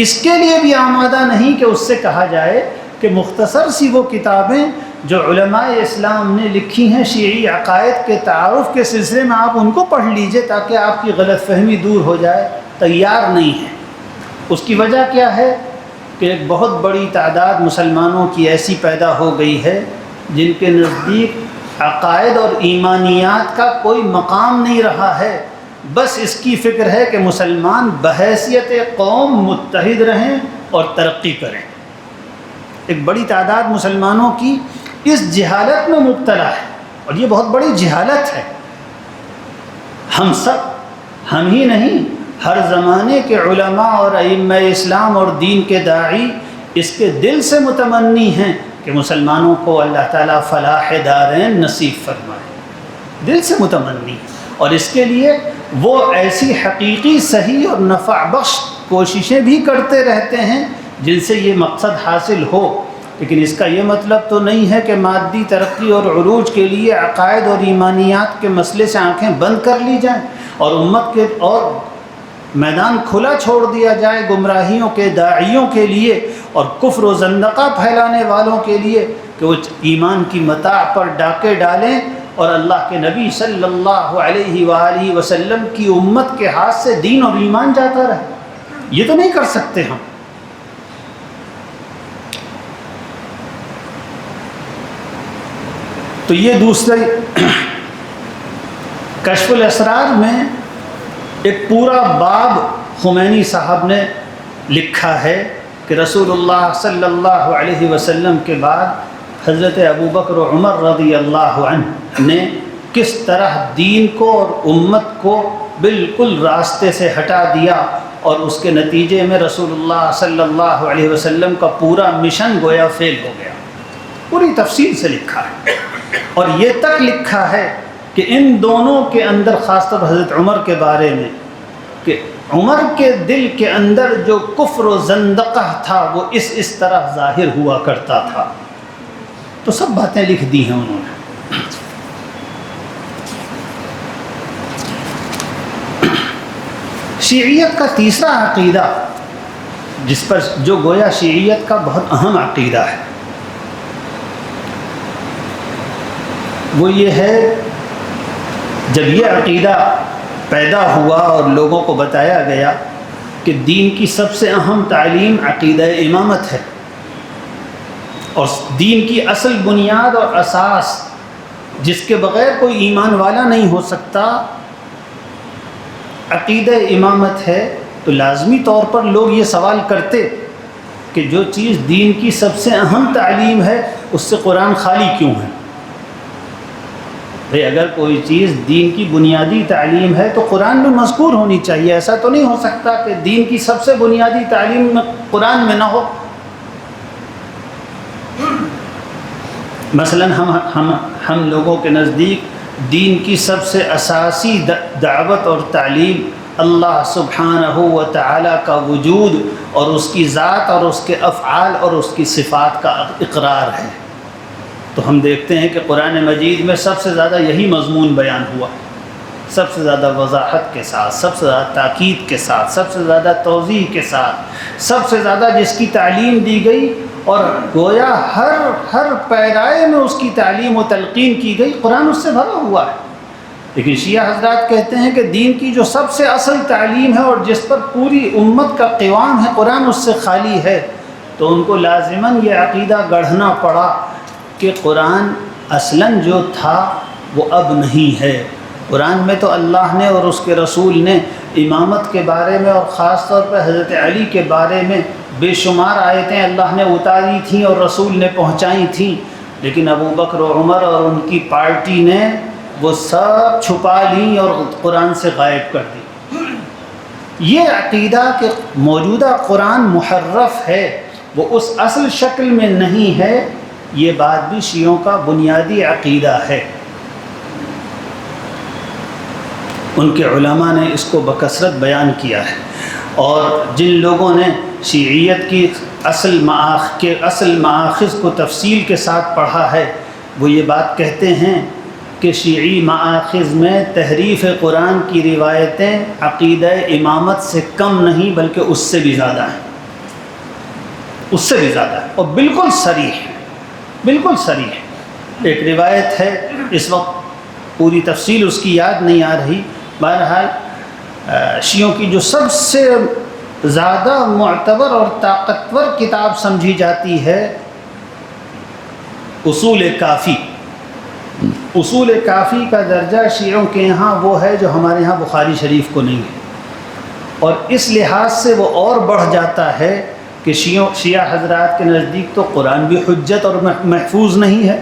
اس کے لیے بھی آمادہ نہیں کہ اس سے کہا جائے کہ مختصر سی وہ کتابیں جو علماء اسلام نے لکھی ہیں شیعی عقائد کے تعارف کے سلسلے میں، آپ ان کو پڑھ لیجئے تاکہ آپ کی غلط فہمی دور ہو جائے، تیار نہیں ہے۔ اس کی وجہ کیا ہے کہ ایک بہت بڑی تعداد مسلمانوں کی ایسی پیدا ہو گئی ہے جن کے نزدیک عقائد اور ایمانیات کا کوئی مقام نہیں رہا ہے، بس اس کی فکر ہے کہ مسلمان بحیثیت قوم متحد رہیں اور ترقی کریں۔ ایک بڑی تعداد مسلمانوں کی اس جہالت میں مبتلا ہے، اور یہ بہت بڑی جہالت ہے۔ ہم سب، ہم ہی نہیں، ہر زمانے کے علماء اور ائمہ اسلام اور دین کے داعی اس کے دل سے متمنی ہیں کہ مسلمانوں کو اللہ تعالیٰ فلاح دارین نصیب فرمائے، دل سے متمنی، اور اس کے لیے وہ ایسی حقیقی صحیح اور نفع بخش کوششیں بھی کرتے رہتے ہیں جن سے یہ مقصد حاصل ہو۔ لیکن اس کا یہ مطلب تو نہیں ہے کہ مادی ترقی اور عروج کے لیے عقائد اور ایمانیات کے مسئلے سے آنکھیں بند کر لی جائیں اور امت کے اور میدان کھلا چھوڑ دیا جائے گمراہیوں کے داعیوں کے لیے اور کفر و زندقہ پھیلانے والوں کے لیے کہ وہ ایمان کی متاع پر ڈاکے ڈالیں اور اللہ کے نبی صلی اللہ علیہ وآلہ وسلم کی امت کے ہاتھ سے دین اور ایمان جاتا رہے۔ یہ تو نہیں کر سکتے ہم۔ تو یہ دوسرے کشف الاسرار میں ایک پورا باب خمینی صاحب نے لکھا ہے کہ رسول اللہ صلی اللہ علیہ وسلم کے بعد حضرت ابوبکر و عمر رضی اللہ عنہ نے کس طرح دین کو اور امت کو بالکل راستے سے ہٹا دیا، اور اس کے نتیجے میں رسول اللہ صلی اللہ علیہ وسلم کا پورا مشن گویا فیل ہو گیا۔ پوری تفصیل سے لکھا ہے، اور یہ تک لکھا ہے کہ ان دونوں کے اندر، خاص طور پر حضرت عمر کے بارے میں، کہ عمر کے دل کے اندر جو کفر و زندقہ تھا وہ اس طرح ظاہر ہوا کرتا تھا۔ تو سب باتیں لکھ دی ہیں انہوں نے۔ شیعیت کا تیسرا عقیدہ، جس پر جو گویا شیعیت کا بہت اہم عقیدہ ہے، وہ یہ ہے جب یہ عقیدہ پیدا ہوا اور لوگوں کو بتایا گیا کہ دین کی سب سے اہم تعلیم عقیدہ امامت ہے، اور دین کی اصل بنیاد اور اساس جس کے بغیر کوئی ایمان والا نہیں ہو سکتا عقیدہ امامت ہے، تو لازمی طور پر لوگ یہ سوال کرتے کہ جو چیز دین کی سب سے اہم تعلیم ہے اس سے قرآن خالی کیوں ہے؟ بھئی اگر کوئی چیز دین کی بنیادی تعلیم ہے تو قرآن میں مذکور ہونی چاہیے، ایسا تو نہیں ہو سکتا کہ دین کی سب سے بنیادی تعلیم میں قرآن میں نہ ہو۔ مثلا ہم لوگوں کے نزدیک دین کی سب سے اساسی دعوت اور تعلیم اللہ سبحانہ و تعالی کا وجود اور اس کی ذات اور اس کے افعال اور اس کی صفات کا اقرار ہے۔ تو ہم دیکھتے ہیں کہ قرآن مجید میں سب سے زیادہ یہی مضمون بیان ہوا، سب سے زیادہ وضاحت کے ساتھ، سب سے زیادہ تاکید کے ساتھ، سب سے زیادہ توضیح کے ساتھ، سب سے زیادہ جس کی تعلیم دی گئی، اور گویا ہر پیرائے میں اس کی تعلیم و تلقین کی گئی، قرآن اس سے بھرا ہوا ہے۔ لیکن شیعہ حضرات کہتے ہیں کہ دین کی جو سب سے اصل تعلیم ہے اور جس پر پوری امت کا قوام ہے، قرآن اس سے خالی ہے۔ تو ان کو لازماً یہ عقیدہ گڑھنا پڑا کہ قرآن اصلاً جو تھا وہ اب نہیں ہے۔ قرآن میں تو اللہ نے اور اس کے رسول نے امامت کے بارے میں اور خاص طور پر حضرت علی کے بارے میں بے شمار آیتیں اللہ نے اتاری تھیں اور رسول نے پہنچائی تھیں، لیکن ابو بکر و عمر اور ان کی پارٹی نے وہ سب چھپا لیں اور قرآن سے غائب کر دی۔ یہ عقیدہ کہ موجودہ قرآن محرف ہے، وہ اس اصل شکل میں نہیں ہے، یہ بات بھی شیعوں کا بنیادی عقیدہ ہے۔ ان کے علماء نے اس کو بکثرت بیان کیا ہے، اور جن لوگوں نے شیعیت کی اصل مآخذ کو تفصیل کے ساتھ پڑھا ہے وہ یہ بات کہتے ہیں کہ شیعی مآخذ میں تحریف قرآن کی روایتیں عقیدہ امامت سے کم نہیں بلکہ اس سے بھی زیادہ ہیں، اس سے بھی زیادہ ہے، اور بالکل صریح ہے، بالکل صریح ہے۔ ایک روایت ہے، اس وقت پوری تفصیل اس کی یاد نہیں آ رہی، بہرحال شیعوں کی جو سب سے زیادہ معتبر اور طاقتور کتاب سمجھی جاتی ہے اصول کافی۔ اصول کافی کا درجہ شیعوں کے یہاں وہ ہے جو ہمارے یہاں بخاری شریف کو نہیں ہے، اور اس لحاظ سے وہ اور بڑھ جاتا ہے کہ شیعہ حضرات کے نزدیک تو قرآن بھی حجت اور محفوظ نہیں ہے،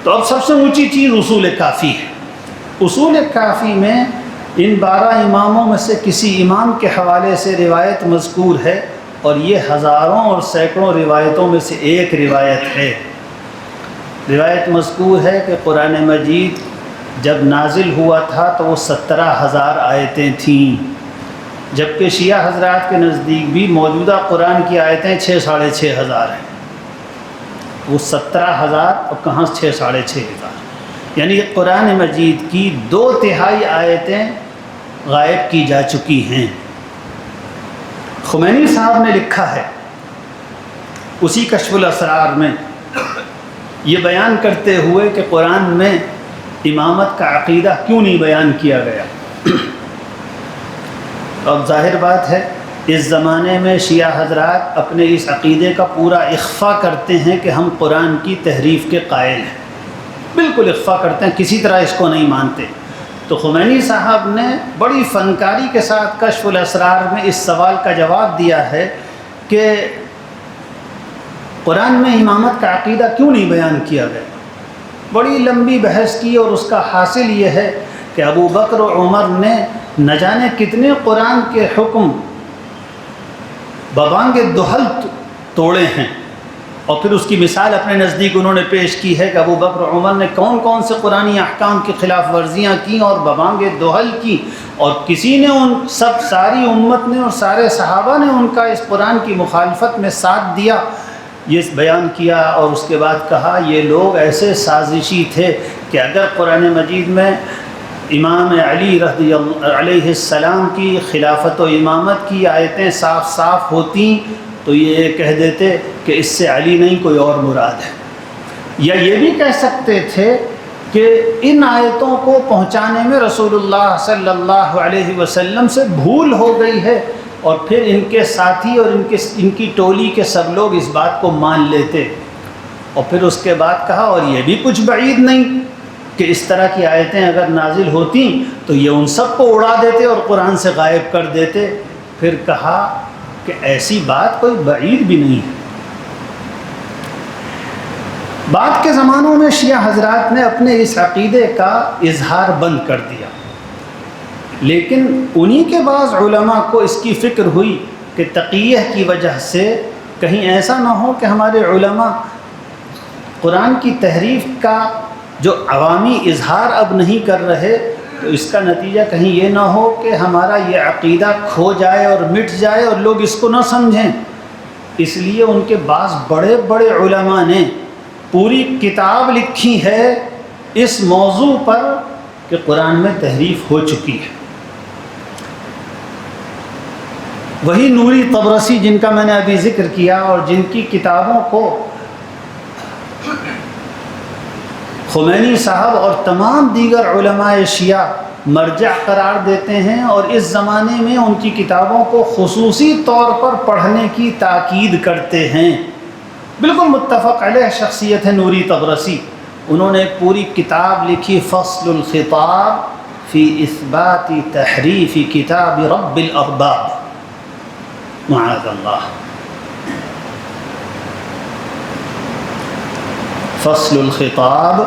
تو اب سب سے اونچی چیز اصول کافی ہے۔ اصول کافی میں ان 12 اماموں میں سے کسی امام کے حوالے سے روایت مذکور ہے، اور یہ ہزاروں اور سینکڑوں روایتوں میں سے ایک روایت ہے۔ روایت مذکور ہے کہ قرآن مجید جب نازل ہوا تھا تو وہ 17,000 آیتیں تھیں، جبکہ شیعہ حضرات کے نزدیک بھی موجودہ قرآن کی آیتیں 6 ساڑھے 6 ہزار ہیں۔ وہ 17,000 اور کہاں 6 ساڑھے 6 ہزار، یعنی قرآن مجید کی 2/3 آیتیں غائب کی جا چکی ہیں۔ خمینی صاحب نے لکھا ہے اسی کشف الاسرار میں یہ بیان کرتے ہوئے کہ قرآن میں امامت کا عقیدہ کیوں نہیں بیان کیا گیا۔ اب ظاہر بات ہے اس زمانے میں شیعہ حضرات اپنے اس عقیدے کا پورا اخفا کرتے ہیں کہ ہم قرآن کی تحریف کے قائل ہیں، بالکل اخفا کرتے ہیں، کسی طرح اس کو نہیں مانتے۔ تو خمینی صاحب نے بڑی فنکاری کے ساتھ کشف الاسرار میں اس سوال کا جواب دیا ہے کہ قرآن میں امامت کا عقیدہ کیوں نہیں بیان کیا گیا۔ بڑی لمبی بحث کی، اور اس کا حاصل یہ ہے کہ ابو بکر و عمر نے نہ جانے کتنے قرآن کے حکم ببانگ دہل توڑے ہیں، اور پھر اس کی مثال اپنے نزدیک انہوں نے پیش کی ہے کہ ابو بکر و عمر نے کون کون سے قرآنی احکام کی خلاف ورزیاں کیں اور ببانگ دہل کی، اور کسی نے ساری امت نے اور سارے صحابہ نے ان کا اس قرآن کی مخالفت میں ساتھ دیا، یہ بیان کیا، اور اس کے بعد کہا یہ لوگ ایسے سازشی تھے کہ اگر قرآن مجید میں امام علی رضی اللہ علیہ السلام کی خلافت و امامت کی آیتیں صاف صاف ہوتیں تو یہ کہہ دیتے کہ اس سے علی نہیں کوئی اور مراد ہے، یا یہ بھی کہہ سکتے تھے کہ ان آیتوں کو پہنچانے میں رسول اللہ صلی اللہ علیہ وسلم سے بھول ہو گئی ہے، اور پھر ان کے ساتھی اور ان کی ٹولی کے سب لوگ اس بات کو مان لیتے، اور پھر اس کے بعد کہا اور یہ بھی کچھ بعید نہیں کہ اس طرح کی آیتیں اگر نازل ہوتیں تو یہ ان سب کو اڑا دیتے اور قرآن سے غائب کر دیتے۔ پھر کہا کہ ایسی بات کوئی بعید بھی نہیں ہے۔ بعد کے زمانوں میں شیعہ حضرات نے اپنے اس عقیدے کا اظہار بند کر دیا، لیکن انہی کے بعض علماء کو اس کی فکر ہوئی کہ تقیہ کی وجہ سے کہیں ایسا نہ ہو کہ ہمارے علماء قرآن کی تحریف کا جو عوامی اظہار اب نہیں کر رہے، تو اس کا نتیجہ کہیں یہ نہ ہو کہ ہمارا یہ عقیدہ کھو جائے اور مٹ جائے اور لوگ اس کو نہ سمجھیں۔ اس لیے ان کے بعض بڑے بڑے علماء نے پوری کتاب لکھی ہے اس موضوع پر کہ قرآن میں تحریف ہو چکی ہے۔ وہی نوری طبرسی جن کا میں نے ابھی ذکر کیا اور جن کی کتابوں کو خمینی صاحب اور تمام دیگر علماء شیعہ مرجع قرار دیتے ہیں اور اس زمانے میں ان کی کتابوں کو خصوصی طور پر پڑھنے کی تاکید کرتے ہیں۔ بالکل متفق علیہ شخصیت ہے نوری طبرسی، انہوں نے ایک پوری کتاب لکھی فصل الخطاب فی اثبات تحریف کتاب رب الارباب، معاذ اللہ، فصل الخطاب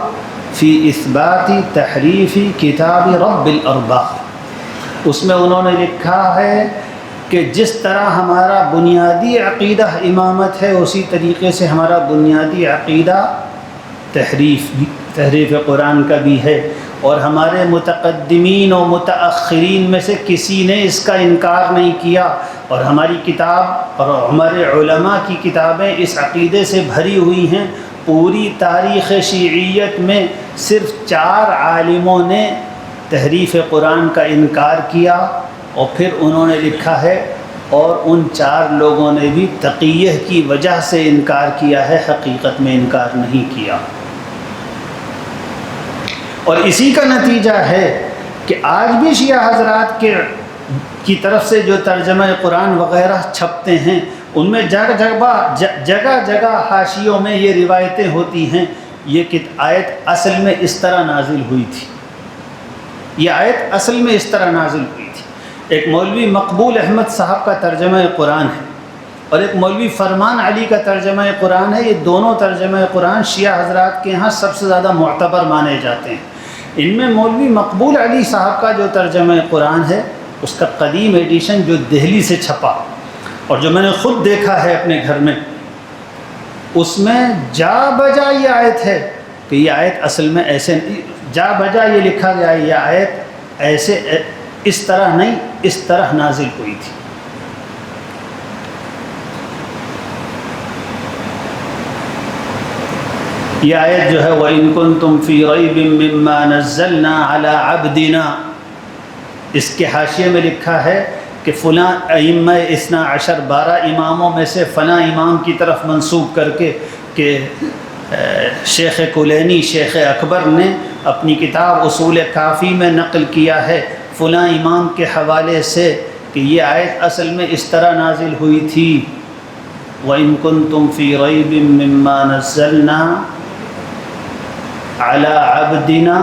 فی اثبات تحریف کتاب رب الارباب۔ اس میں انہوں نے لکھا ہے کہ جس طرح ہمارا بنیادی عقیدہ امامت ہے، اسی طریقے سے ہمارا بنیادی عقیدہ تحریف قرآن کا بھی ہے، اور ہمارے متقدمین و متأخرین میں سے کسی نے اس کا انکار نہیں کیا، اور ہماری کتاب اور ہمارے علماء کی کتابیں اس عقیدے سے بھری ہوئی ہیں۔ پوری تاریخ شیعیت میں صرف 4 عالموں نے تحریف قرآن کا انکار کیا، اور پھر انہوں نے لکھا ہے اور ان 4 لوگوں نے بھی تقیہ کی وجہ سے انکار کیا ہے، حقیقت میں انکار نہیں کیا۔ اور اسی کا نتیجہ ہے کہ آج بھی شیعہ حضرات کی طرف سے جو ترجمہ قرآن وغیرہ چھپتے ہیں، ان میں جگہ جگہ حاشیوں میں یہ روایتیں ہوتی ہیں، یہ آیت اصل میں اس طرح نازل ہوئی تھی، یہ آیت اصل میں اس طرح نازل ہوئی تھی۔ ایک مولوی مقبول احمد صاحب کا ترجمہ قرآن ہے، اور ایک مولوی فرمان علی کا ترجمہ قرآن ہے۔ یہ دونوں ترجمہ قرآن شیعہ حضرات کے ہاں سب سے زیادہ معتبر مانے جاتے ہیں۔ ان میں مولوی مقبول علی صاحب کا جو ترجمہ قرآن ہے، اس کا قدیم ایڈیشن جو دہلی سے چھپا اور جو میں نے خود دیکھا ہے اپنے گھر میں، اس میں جا بجا یہ آیت ہے کہ یہ آیت اصل میں ایسے جا بجا یہ لکھا گیا ہے، یہ آیت ایسے اس طرح نہیں، اس طرح نازل ہوئی تھی۔ یہ آیت جو ہے وَإِن كُنتُمْ فِي رَيْبٍ مِّمَّا نَزَّلْنَا عَلَىٰ عَبْدِنَا، اس کے حاشیے میں لکھا ہے کہ فلاں ائمہ 12 12 اماموں میں سے فلاں امام کی طرف منسوب کر کے کہ شیخ کلینی شیخ اکبر نے اپنی کتاب اصول کافی میں نقل کیا ہے فلاں امام کے حوالے سے کہ یہ آیت اصل میں اس طرح نازل ہوئی تھی، وَإِن كُنتُمْ فِي رَيْبٍ مِّمَّا نَزَّلْنَا عَلَىٰ عَبْدِنَا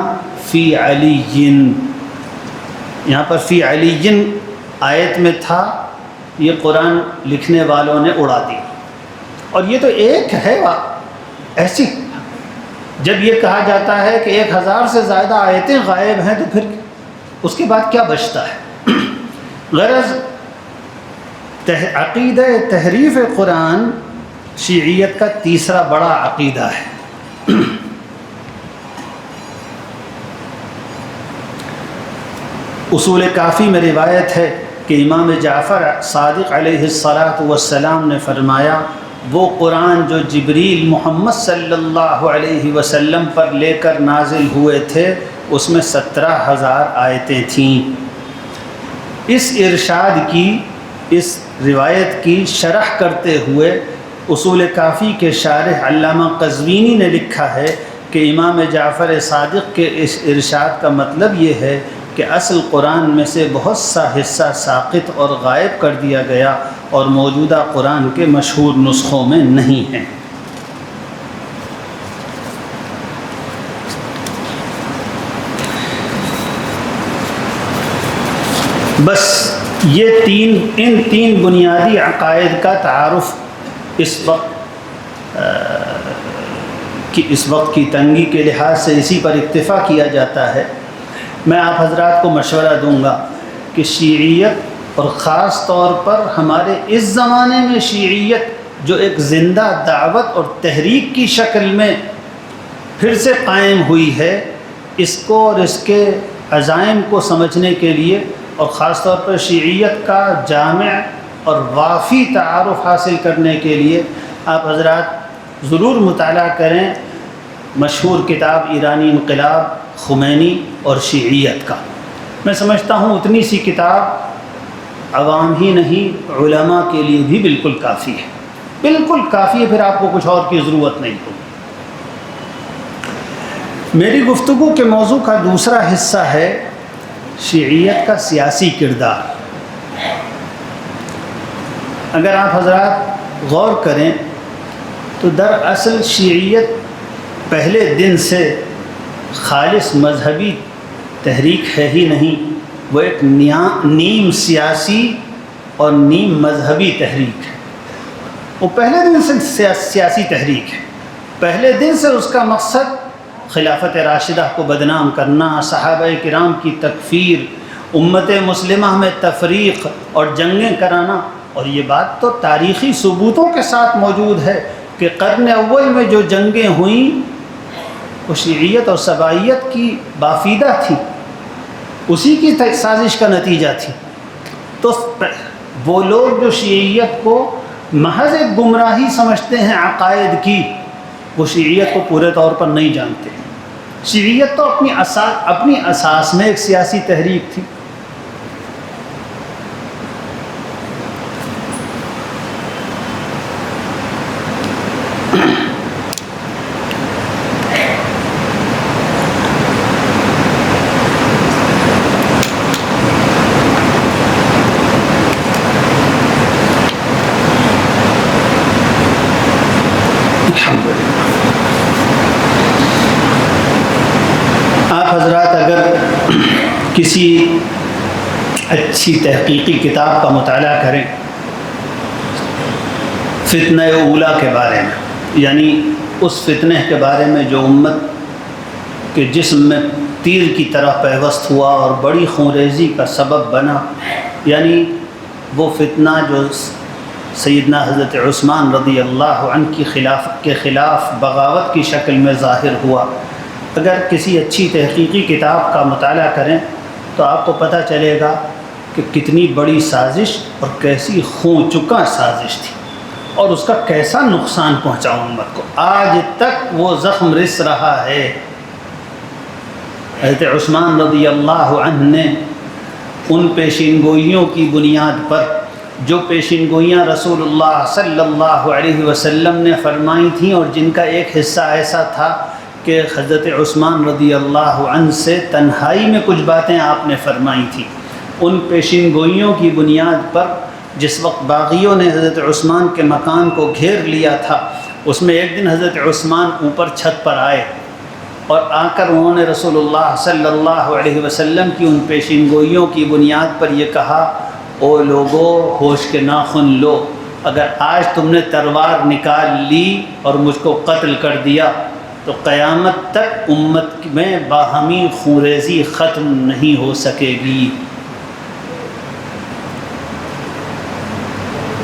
فِي عَلِيٍّ، یہاں پر فی علی آیت میں تھا، یہ قرآن لکھنے والوں نے اڑا دی۔ اور یہ تو ایک ہے ایسی، جب یہ کہا جاتا ہے کہ 1000 سے زیادہ آیتیں غائب ہیں تو پھر اس کے بعد کیا بچتا ہے؟ غرض عقیدہ تحریف قرآن شیعیت کا تیسرا بڑا عقیدہ ہے۔ اصول کافی میں روایت ہے کہ امام جعفر صادق علیہ السلام نے فرمایا وہ قرآن جو جبریل محمد صلی اللہ علیہ وسلم پر لے کر نازل ہوئے تھے اس میں 17,000 آیتیں تھیں۔ اس ارشاد کی، اس روایت کی شرح کرتے ہوئے اصول کافی کے شارح علامہ قزوینی نے لکھا ہے کہ امام جعفر صادق کے اس ارشاد کا مطلب یہ ہے کہ اصل قرآن میں سے بہت سا حصہ ساقط اور غائب کر دیا گیا اور موجودہ قرآن کے مشہور نسخوں میں نہیں ہیں۔ بس یہ ان تین بنیادی عقائد کا تعارف اس وقت کی تنگی کے لحاظ سے اسی پر اکتفا کیا جاتا ہے۔ میں آپ حضرات کو مشورہ دوں گا کہ شیعیت اور خاص طور پر ہمارے اس زمانے میں شیعیت جو ایک زندہ دعوت اور تحریک کی شکل میں پھر سے قائم ہوئی ہے، اس کو اور اس کے عزائم کو سمجھنے کے لیے اور خاص طور پر شیعیت کا جامع اور وافی تعارف حاصل کرنے کے لیے آپ حضرات ضرور مطالعہ کریں مشہور کتاب ایرانی انقلاب خمینی اور شیعیت کا۔ میں سمجھتا ہوں اتنی سی کتاب عوام ہی نہیں علماء کے لیے بھی بالکل کافی ہے، بالکل کافی ہے، پھر آپ کو کچھ اور کی ضرورت نہیں ہوگی۔ میری گفتگو کے موضوع کا دوسرا حصہ ہے شیعیت کا سیاسی کردار. اگر آپ حضرات غور کریں تو دراصل شیعیت پہلے دن سے خالص مذہبی تحریک ہے ہی نہیں، وہ ایک نیم سیاسی اور نیم مذہبی تحریک ہے. وہ پہلے دن سے سیاسی تحریک ہے. پہلے دن سے اس کا مقصد خلافت راشدہ کو بدنام کرنا، صحابہ کرام کی تکفیر، امت مسلمہ میں تفریق اور جنگیں کرانا. اور یہ بات تو تاریخی ثبوتوں کے ساتھ موجود ہے کہ قرن اول میں جو جنگیں ہوئیں وہ شیعیت اور سبائیت کی بافیدہ تھی، اسی کی سازش کا نتیجہ تھی. تو وہ لوگ جو شیعیت کو محض ایک گمراہی سمجھتے ہیں عقائد کی، وہ شیعیت کو پورے طور پر نہیں جانتے. شیعیت تو اپنی اساس میں ایک سیاسی تحریک تھی. آپ حضرات اگر کسی اچھی تحقیقی کتاب کا مطالعہ کریں فتنہ اولا کے بارے میں، یعنی اس فتنہ کے بارے میں جو امت کے جسم میں تیر کی طرح پیوست ہوا اور بڑی خونریزی کا سبب بنا، یعنی وہ فتنہ جو سیدنا حضرت عثمان رضی اللہ عنہ کے خلاف بغاوت کی شکل میں ظاہر ہوا. اگر کسی اچھی تحقیقی کتاب کا مطالعہ کریں تو آپ کو پتہ چلے گا کہ کتنی بڑی سازش اور کیسی خون چکا سازش تھی اور اس کا کیسا نقصان پہنچا امت کو. آج تک وہ زخم رس رہا ہے. حضرت عثمان رضی اللہ عنہ نے ان پیشین گوئیوں کی بنیاد پر، جو پیشین گوئیاں رسول اللہ صلی اللہ علیہ وسلم نے فرمائی تھیں اور جن کا ایک حصہ ایسا تھا کہ حضرت عثمان رضی اللہ عنہ سے تنہائی میں کچھ باتیں آپ نے فرمائی تھیں، ان پیشین گوئیوں کی بنیاد پر جس وقت باغیوں نے حضرت عثمان کے مکان کو گھیر لیا تھا، اس میں ایک دن حضرت عثمان اوپر چھت پر آئے اور آ کر انہوں نے رسول اللہ صلی اللہ علیہ وسلم کی ان پیشین گوئیوں کی بنیاد پر یہ کہا، او لوگو ہوش کے ناخن لو، اگر آج تم نے تلوار نکال لی اور مجھ کو قتل کر دیا تو قیامت تک امت میں باہمی خونریزی ختم نہیں ہو سکے گی.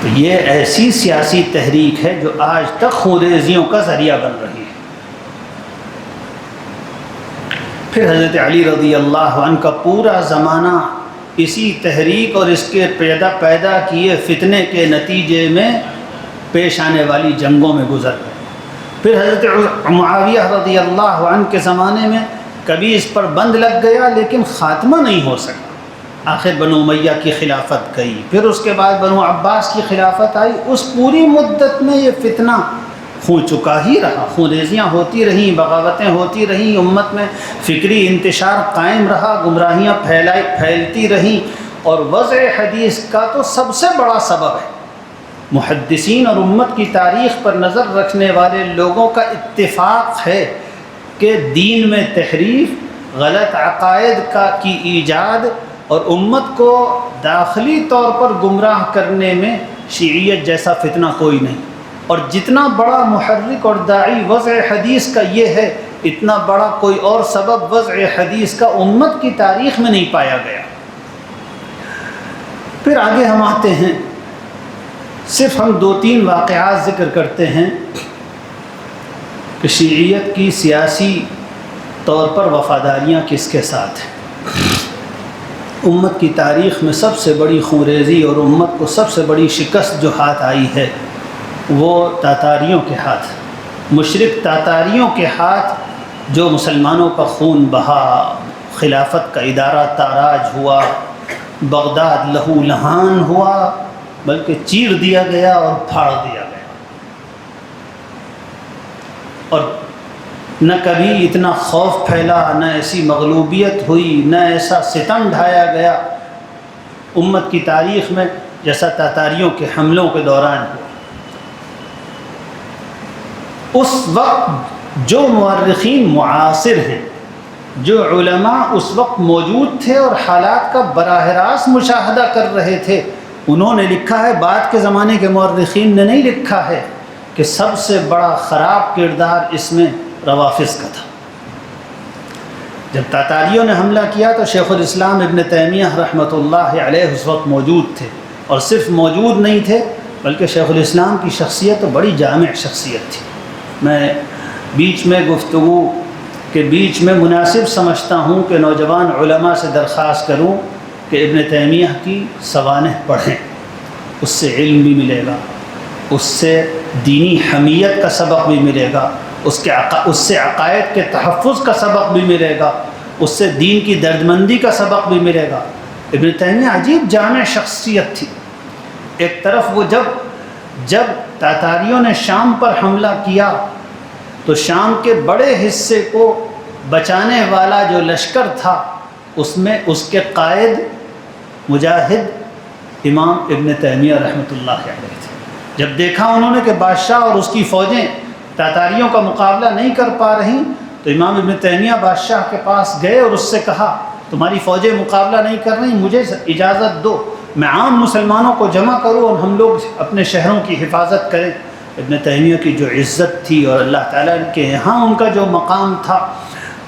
تو یہ ایسی سیاسی تحریک ہے جو آج تک خونریزیوں کا ذریعہ بن رہی ہے. پھر حضرت علی رضی اللہ عنہ کا پورا زمانہ اسی تحریک اور اس کے پیدا کیے فتنے کے نتیجے میں پیش آنے والی جنگوں میں گزر گئے. پھر حضرت معاویہ رضی اللہ عنہ کے زمانے میں کبھی اس پر بند لگ گیا لیکن خاتمہ نہیں ہو سکا. آخر بنو امیہ کی خلافت گئی، پھر اس کے بعد بنو عباس کی خلافت آئی. اس پوری مدت میں یہ فتنہ خون چکا ہی رہا، خونریزیاں ہوتی رہیں، بغاوتیں ہوتی رہیں، امت میں فکری انتشار قائم رہا، گمراہیاں پھیلتی رہیں. اور وضع حدیث کا تو سب سے بڑا سبب ہے، محدثین اور امت کی تاریخ پر نظر رکھنے والے لوگوں کا اتفاق ہے کہ دین میں تحریف، غلط عقائد کی ایجاد اور امت کو داخلی طور پر گمراہ کرنے میں شیعیت جیسا فتنہ کوئی نہیں. اور جتنا بڑا محرک اور داعی وضع حدیث کا یہ ہے، اتنا بڑا کوئی اور سبب وضع حدیث کا امت کی تاریخ میں نہیں پایا گیا. پھر آگے ہم آتے ہیں، صرف ہم 2-3 واقعات ذکر کرتے ہیں کہ شیعیت کی سیاسی طور پر وفاداریاں کس کے ساتھ ہیں. امت کی تاریخ میں سب سے بڑی خونریزی اور امت کو سب سے بڑی شکست جو ہاتھ آئی ہے وہ تاتاریوں کے ہاتھ، مشرک تاتاریوں کے ہاتھ، جو مسلمانوں کا خون بہا، خلافت کا ادارہ تاراج ہوا، بغداد لہو لہان ہوا، بلکہ چیر دیا گیا اور پھاڑ دیا گیا. اور نہ کبھی اتنا خوف پھیلا، نہ ایسی مغلوبیت ہوئی، نہ ایسا ستم ڈھایا گیا امت کی تاریخ میں جیسا تاتاریوں کے حملوں کے دوران ہوا۔ اس وقت جو مورخین معاصر ہیں، جو علماء اس وقت موجود تھے اور حالات کا براہ راست مشاہدہ کر رہے تھے، انہوں نے لکھا ہے، بعد کے زمانے کے مورخین نے نہیں لکھا ہے، کہ سب سے بڑا خراب کردار اس میں روافض کا تھا۔ جب تاتاریوں نے حملہ کیا تو شیخ الاسلام ابن تیمیہ رحمۃ اللہ علیہ اس وقت موجود تھے، اور صرف موجود نہیں تھے بلکہ شیخ الاسلام کی شخصیت تو بڑی جامع شخصیت تھی۔ میں بیچ میں گفتگو کے بیچ میں مناسب سمجھتا ہوں کہ نوجوان علماء سے درخواست کروں کہ ابن تیمیہ کی سوانح پڑھیں، اس سے علم بھی ملے گا، اس سے دینی حمیت کا سبق بھی ملے گا، اس سے عقائد کے تحفظ کا سبق بھی ملے گا، اس سے دین کی دردمندی کا سبق بھی ملے گا۔ ابن تیمیہ عجیب جامع شخصیت تھی۔ ایک طرف وہ جب تاتاریوں نے شام پر حملہ کیا تو شام کے بڑے حصے کو بچانے والا جو لشکر تھا اس میں اس کے قائد مجاہد امام ابن تیمیہ رحمۃ اللہ علیہ تھے۔ جب دیکھا انہوں نے کہ بادشاہ اور اس کی فوجیں تاتاریوں کا مقابلہ نہیں کر پا رہی تو امام ابن تیمیہ بادشاہ کے پاس گئے اور اس سے کہا، تمہاری فوجیں مقابلہ نہیں کر رہی، مجھے اجازت دو، میں عام مسلمانوں کو جمع کروں اور ہم لوگ اپنے شہروں کی حفاظت کریں۔ ابن تیمیہ کی جو عزت تھی اور اللہ تعالیٰ کے یہاں ان کا جو مقام تھا،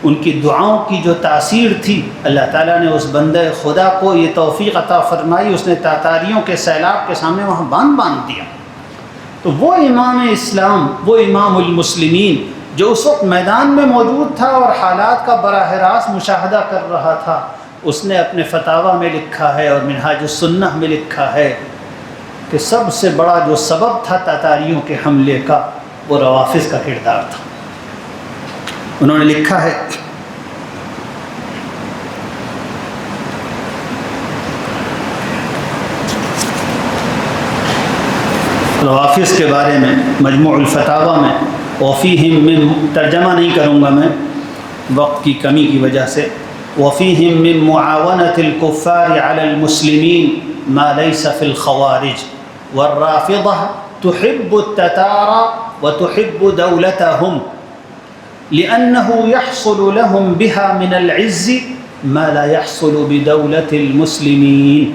ان کی دعاؤں کی جو تاثیر تھی، اللہ تعالیٰ نے اس بندہ خدا کو یہ توفیق عطا فرمائی، اس نے تاتاریوں کے سیلاب کے سامنے وہاں باندھ دیا۔ تو وہ امام اسلام، وہ امام المسلمین جو اس وقت میدان میں موجود تھا اور حالات کا براہ راست مشاہدہ کر رہا تھا، اس نے اپنے فتاویٰ میں لکھا ہے اور منہاج السنہ میں لکھا ہے کہ سب سے بڑا جو سبب تھا تاتاریوں کے حملے کا وہ روافض کا کردار تھا۔ انہوں نے لکھا ہے، روافض کے بارے میں مجموع الفتاویٰ میں، وفیہم من، ترجمہ نہیں کروں گا میں وقت کی کمی کی وجہ سے، وفیہم من معاونۃ الکفار علی المسلمین ما لیس فی الخوارج والرافضہ تحب التتار وتحب دولتهم لأنه يحصل لهم بها من العز ما لا يحصل بدولة المسلمين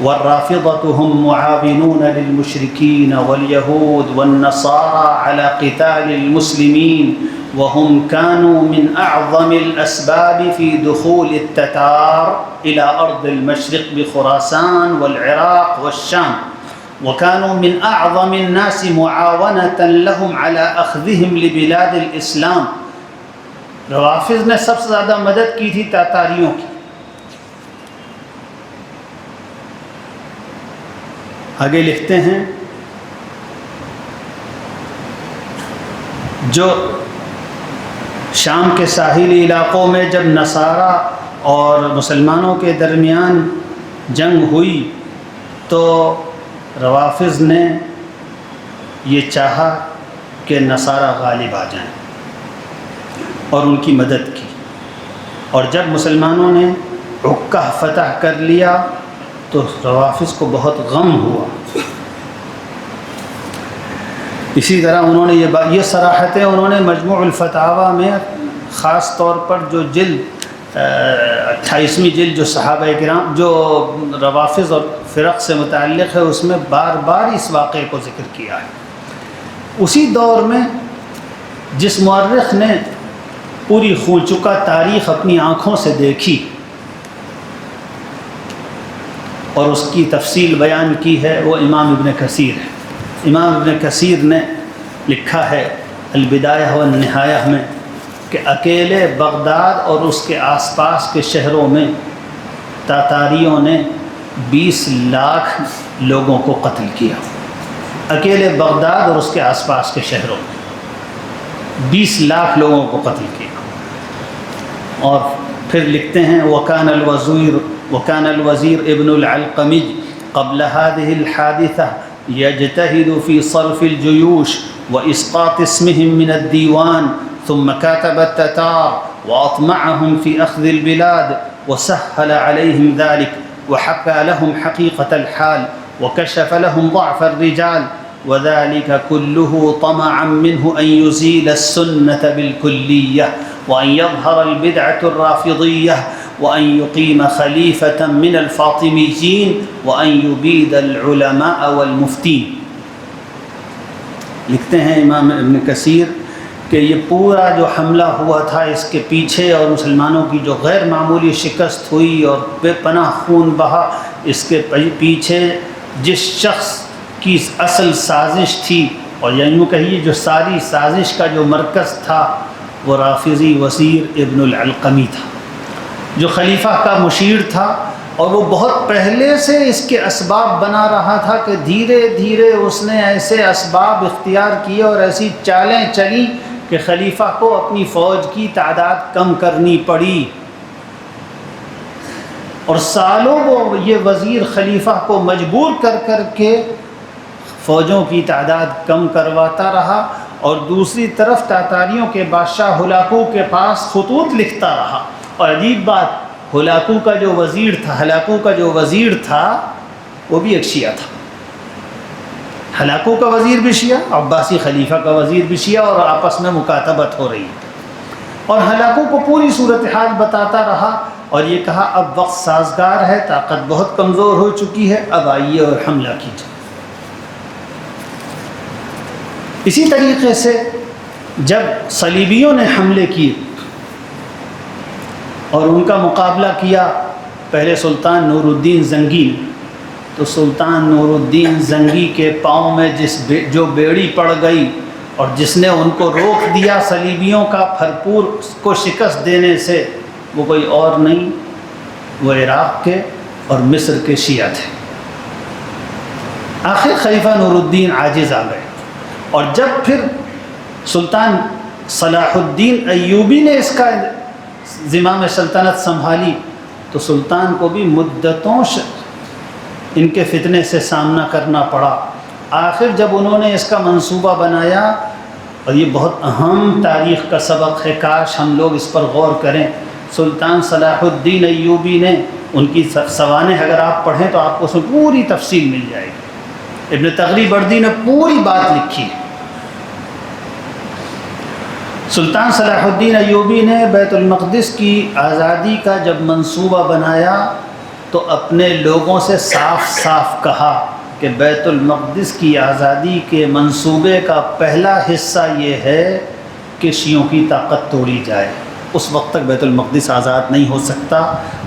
والرافضة هم معاونون للمشركين واليهود والنصارى على قتال المسلمين وهم كانوا من أعظم الأسباب في دخول التتار إلى أرض المشرق بخراسان والعراق والشام وكانوا من أعظم الناس معاونة لهم على أخذهم لبلاد الإسلام۔ روافض نے سب سے زیادہ مدد کی تھی تاتاریوں کی۔ آگے لکھتے ہیں، جو شام کے ساحلی علاقوں میں جب نصارہ اور مسلمانوں کے درمیان جنگ ہوئی تو روافض نے یہ چاہا کہ نصارہ غالب آ جائیں اور ان کی مدد کی، اور جب مسلمانوں نے عکہ فتح کر لیا تو روافض کو بہت غم ہوا۔ اسی طرح انہوں نے یہ صراحتیں انہوں نے مجموع الفتاویٰ میں خاص طور پر جو جلد 28ویں جلد جو صحابہ کرام جو روافض اور فرق سے متعلق ہے اس میں بار بار اس واقعے کو ذکر کیا ہے۔ اسی دور میں جس مورخ نے پوری خون چکا تاریخ اپنی آنکھوں سے دیکھی اور اس کی تفصیل بیان کی ہے وہ امام ابن کثیر ہے۔ امام ابن کثیر نے لکھا ہے البدایہ والنہایہ میں کہ اکیلے بغداد اور اس کے آس پاس کے شہروں میں تاتاریوں نے 20 لاکھ لوگوں کو قتل کیا۔ اکیلے بغداد اور اس کے آس پاس کے شہروں میں 20 لاکھ لوگوں کو قتل کیا۔ اور پھر لکھتے ہیں وكان الوزير ابن العلقمي قبل هذه الحادثة يجتهد في صرف الجيوش وإسقاط اسمهم من الديوان ثم كاتب التتار وأطمعهم في أخذ البلاد وسهل عليهم ذلك وحكى لهم حقيقة الحال وكشف لهم ضعف الرجال، وذلك كله طمعا منه أن يزيل السنة بالكلية وأن يظهر البدعة الرافضية وأن يقيم خليفة من الفاطميين وأن يبيد العلماء والمفتين۔ لکھتے ہیں امام ابن کثیر کہ یہ پورا جو حملہ ہوا تھا اس کے پیچھے اور مسلمانوں کی جو غیر معمولی شکست ہوئی اور بے پناہ خون بہا، اس کے پیچھے جس شخص کی اصل سازش تھی، اور یوں کہیے جو ساری سازش کا جو مرکز تھا، وہ رافضی وزیر ابن العلقمی تھا، جو خلیفہ کا مشیر تھا، اور وہ بہت پہلے سے اس کے اسباب بنا رہا تھا کہ دھیرے دھیرے اس نے ایسے اسباب اختیار کیے اور ایسی چالیں چلی کہ خلیفہ کو اپنی فوج کی تعداد کم کرنی پڑی، اور سالوں وہ یہ وزیر خلیفہ کو مجبور کر کر کے فوجوں کی تعداد کم کرواتا رہا، اور دوسری طرف تاتاریوں کے بادشاہ ہلاکو کے پاس خطوط لکھتا رہا۔ اور عجیب بات، ہلاکو کا جو وزیر تھا وہ بھی ایک شیعہ تھا۔ ہلاکو کا وزیر بھی شیعہ، عباسی خلیفہ کا وزیر بھی شیعہ، اور آپس میں مکاتبت ہو رہی ہے۔ اور ہلاکو کو پوری صورتحال بتاتا رہا اور یہ کہا اب وقت سازگار ہے، طاقت بہت کمزور ہو چکی ہے، اب آئیے اور حملہ کیجیے۔ اسی طریقے سے جب صلیبیوں نے حملے کیے اور ان کا مقابلہ کیا پہلے سلطان نور الدین زنگی نے، تو سلطان نور الدین زنگی کے پاؤں میں جو بیڑی پڑ گئی اور جس نے ان کو روک دیا صلیبیوں کا بھرپور کو شکست دینے سے، وہ کوئی اور نہیں، وہ عراق کے اور مصر کے شیعہ تھے۔ آخر خلیفہ نور الدین عاجز آ گئے، اور جب پھر سلطان صلاح الدین ایوبی نے اس کا زمام سلطنت سنبھالی تو سلطان کو بھی مدتوں ان کے فتنے سے سامنا کرنا پڑا۔ آخر جب انہوں نے اس کا منصوبہ بنایا، اور یہ بہت اہم تاریخ کا سبق ہے، کاش ہم لوگ اس پر غور کریں، سلطان صلاح الدین ایوبی نے ان کی سوانح اگر آپ پڑھیں تو آپ کو اس میں پوری تفصیل مل جائے گی۔ ابن تغری بردی نے پوری بات لکھی۔ سلطان صلاح الدین ایوبی نے بیت المقدس کی آزادی کا جب منصوبہ بنایا تو اپنے لوگوں سے صاف صاف کہا کہ بیت المقدس کی آزادی کے منصوبے کا پہلا حصہ یہ ہے کہ شیعوں کی طاقت توڑی جائے، اس وقت تک بیت المقدس آزاد نہیں ہو سکتا۔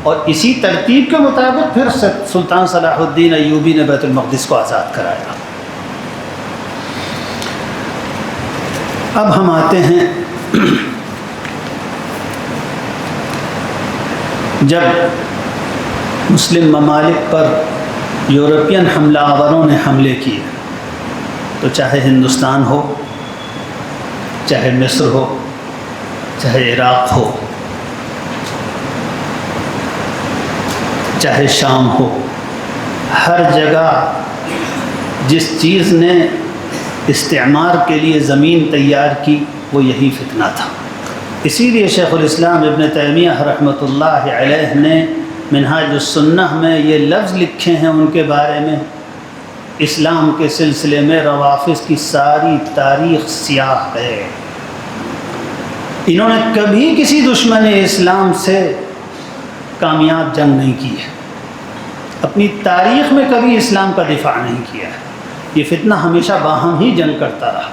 اور اسی ترتیب کے مطابق پھر سلطان صلاح الدین ایوبی نے بیت المقدس کو آزاد کرایا۔ اب ہم آتے ہیں جب مسلم ممالک پر یورپین حملہ آوروں نے حملے کیے، تو چاہے ہندوستان ہو، چاہے مصر ہو، چاہے عراق ہو، چاہے شام ہو، ہر جگہ جس چیز نے استعمار کے لیے زمین تیار کی وہ یہی فتنہ تھا۔ اسی لیے شیخ الاسلام ابن تیمیہ رحمۃ اللہ علیہ نے منہاج السنہ میں یہ لفظ لکھے ہیں ان کے بارے میں، اسلام کے سلسلے میں روافض کی ساری تاریخ سیاہ ہے، انہوں نے کبھی کسی دشمن اسلام سے کامیاب جنگ نہیں کی ہے، اپنی تاریخ میں کبھی اسلام کا دفاع نہیں کیا ہے، یہ فتنہ ہمیشہ باہم ہی جنگ کرتا رہا۔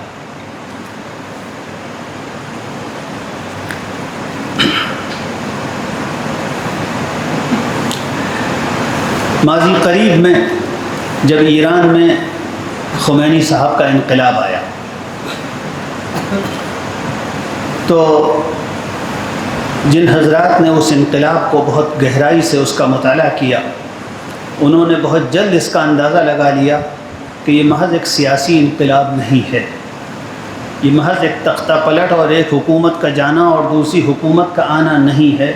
ماضی قریب میں جب ایران میں خمینی صاحب کا انقلاب آیا تو جن حضرات نے اس انقلاب کو بہت گہرائی سے اس کا مطالعہ کیا، انہوں نے بہت جلد اس کا اندازہ لگا لیا کہ یہ محض ایک سیاسی انقلاب نہیں ہے، یہ محض ایک تختہ پلٹ اور ایک حکومت کا جانا اور دوسری حکومت کا آنا نہیں ہے،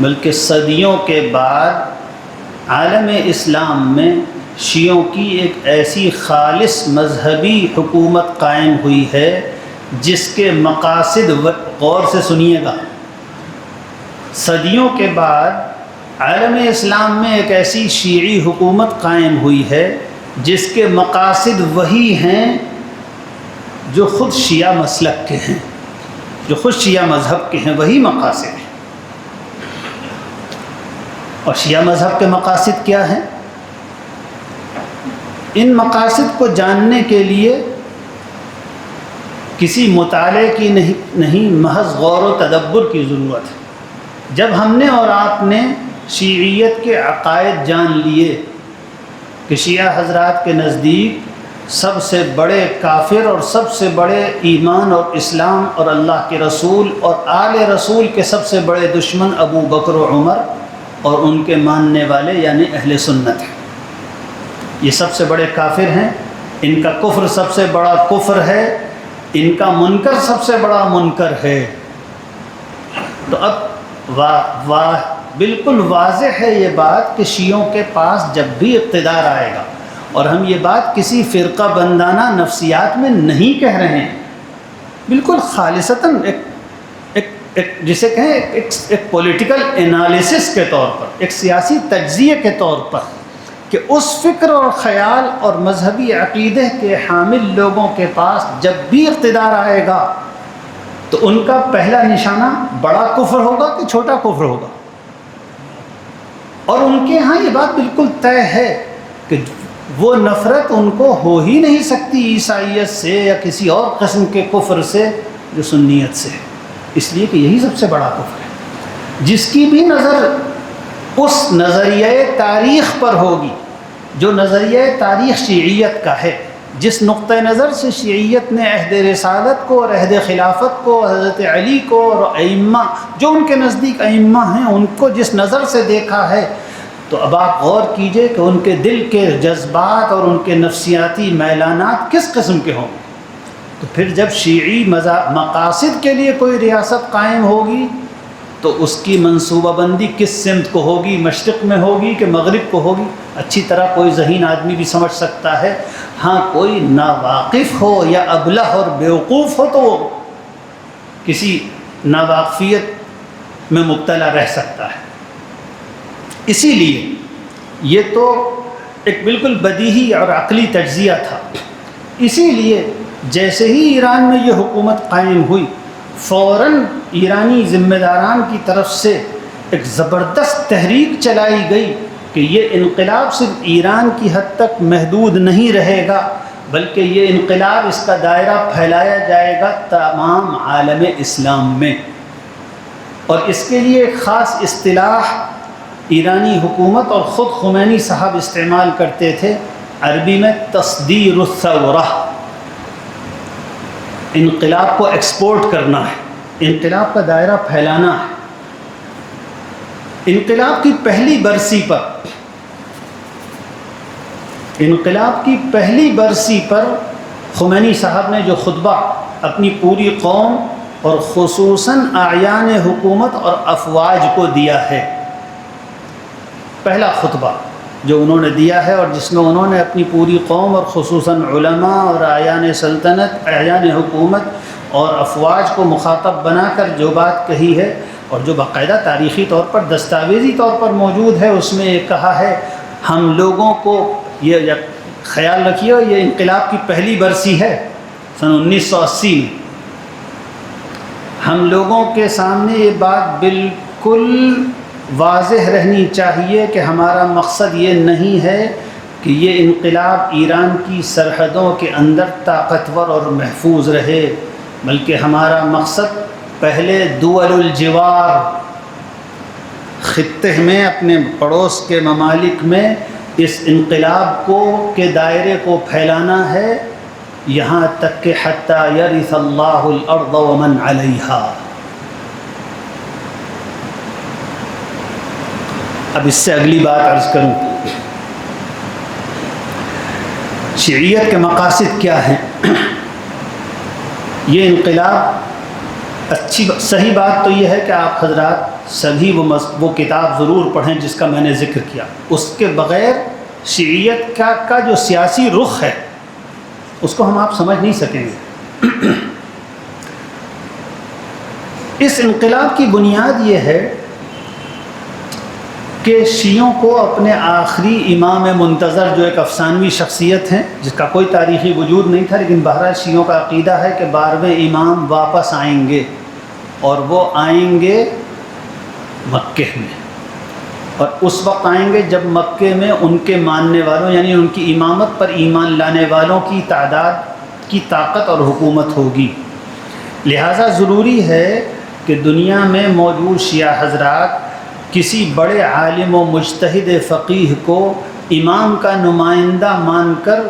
بلکہ صدیوں کے بعد عالم اسلام میں شیعوں کی ایک ایسی خالص مذہبی حکومت قائم ہوئی ہے جس کے مقاصد، غور سے سنیے گا، صدیوں کے بعد عالم اسلام میں ایک ایسی شیعی حکومت قائم ہوئی ہے جس کے مقاصد وہی ہیں جو خود شیعہ مسلک کے ہیں، جو خود شیعہ مذہب کے ہیں، وہی مقاصد ہیں۔ اور شیعہ مذہب کے مقاصد کیا ہیں؟ ان مقاصد کو جاننے کے لیے کسی مطالعے کی نہیں، محض غور و تدبر کی ضرورت ہے۔ جب ہم نے اور آپ نے شیعیت کے عقائد جان لیے کہ شیعہ حضرات کے نزدیک سب سے بڑے کافر اور سب سے بڑے ایمان اور اسلام اور اللہ کے رسول اور آل رسول کے سب سے بڑے دشمن ابو بکر و عمر اور ان کے ماننے والے یعنی اہل سنت ہیں، یہ سب سے بڑے کافر ہیں، ان کا کفر سب سے بڑا کفر ہے، ان کا منکر سب سے بڑا منکر ہے۔ تو اب بالکل واضح ہے یہ بات کہ شیعوں کے پاس جب بھی اقتدار آئے گا، اور ہم یہ بات کسی فرقہ بندانہ نفسیات میں نہیں کہہ رہے ہیں، بالکل خالصتاً ایک جسے کہیں ایک پولیٹیکل انالیسس کے طور پر، ایک سیاسی تجزیے کے طور پر، کہ اس فکر اور خیال اور مذہبی عقیدے کے حامل لوگوں کے پاس جب بھی اقتدار آئے گا تو ان کا پہلا نشانہ بڑا کفر ہوگا کہ چھوٹا کفر ہوگا۔ اور ان کے ہاں یہ بات بالکل طے ہے کہ وہ نفرت ان کو ہو ہی نہیں سکتی عیسائیت سے یا کسی اور قسم کے کفر سے جو سنیت سے ہے، اس لیے کہ یہی سب سے بڑا کفر ہے۔ جس کی بھی نظر اس نظریہ تاریخ پر ہوگی جو نظریہ تاریخ شیعیت کا ہے، جس نقطہ نظر سے شیعیت نے عہد رسالت کو اور عہد خلافت کو، حضرت علی کو اور ائمہ جو ان کے نزدیک ائمہ ہیں ان کو جس نظر سے دیکھا ہے، تو اب آپ غور کیجئے کہ ان کے دل کے جذبات اور ان کے نفسیاتی میلانات کس قسم کے ہوں گے۔ تو پھر جب شیعی مقاصد کے لیے کوئی ریاست قائم ہوگی تو اس کی منصوبہ بندی کس سمت کو ہوگی، مشرق میں ہوگی کہ مغرب کو ہوگی، اچھی طرح کوئی ذہین آدمی بھی سمجھ سکتا ہے۔ ہاں کوئی ناواقف ہو یا ابلہ اور بیوقوف ہو تو وہ کسی ناواقفیت میں مبتلا رہ سکتا ہے۔ اسی لیے یہ تو ایک بالکل بدیہی اور عقلی تجزیہ تھا۔ اسی لیے جیسے ہی ایران میں یہ حکومت قائم ہوئی، فوراً ایرانی ذمہ داران کی طرف سے ایک زبردست تحریک چلائی گئی کہ یہ انقلاب صرف ایران کی حد تک محدود نہیں رہے گا، بلکہ یہ انقلاب، اس کا دائرہ پھیلایا جائے گا تمام عالم اسلام میں۔ اور اس کے لیے ایک خاص اصطلاح ایرانی حکومت اور خود خمینی صاحب استعمال کرتے تھے، عربی میں تصدیر الثورہ، انقلاب کو ایکسپورٹ کرنا ہے، انقلاب کا دائرہ پھیلانا ہے۔ انقلاب کی پہلی برسی پر خمینی صاحب نے جو خطبہ اپنی پوری قوم اور خصوصاً اعیان حکومت اور افواج کو دیا ہے، پہلا خطبہ جو انہوں نے دیا ہے اور جس میں انہوں نے اپنی پوری قوم اور خصوصاً علماء اور اعیان سلطنت، اعیان حکومت اور افواج کو مخاطب بنا کر جو بات کہی ہے اور جو باقاعدہ تاریخی طور پر دستاویزی طور پر موجود ہے، اس میں یہ کہا ہے ہم لوگوں کو یہ خیال رکھیے، یہ انقلاب کی پہلی برسی ہے سن 1980 میں، ہم لوگوں کے سامنے یہ بات بالکل واضح رہنی چاہیے کہ ہمارا مقصد یہ نہیں ہے کہ یہ انقلاب ایران کی سرحدوں کے اندر طاقتور اور محفوظ رہے، بلکہ ہمارا مقصد پہلے دول الجوار، خطے میں اپنے پڑوس کے ممالک میں اس انقلاب کو کے دائرے کو پھیلانا ہے، یہاں تک کہ حتی یرث اللہ الارض ومن علیہا۔ اب اس سے اگلی بات عرض کروں، شیعیت کے مقاصد کیا ہیں؟ یہ انقلاب، صحیح بات تو یہ ہے کہ آپ حضرات سبھی وہ کتاب ضرور پڑھیں جس کا میں نے ذکر کیا، اس کے بغیر شیعیت کا جو سیاسی رخ ہے اس کو آپ سمجھ نہیں سکیں گے۔ اس انقلاب کی بنیاد یہ ہے کہ شیعوں کو اپنے آخری امام منتظر، جو ایک افسانوی شخصیت ہیں جس کا کوئی تاریخی وجود نہیں تھا، لیکن بہرحال شیعوں کا عقیدہ ہے کہ 12ویں امام واپس آئیں گے، اور وہ آئیں گے مکے میں، اور اس وقت آئیں گے جب مکے میں ان کے ماننے والوں یعنی ان کی امامت پر ایمان لانے والوں کی تعداد کی طاقت اور حکومت ہوگی۔ لہٰذا ضروری ہے کہ دنیا میں موجود شیعہ حضرات کسی بڑے عالم و مجتہد فقیہ کو امام کا نمائندہ مان کر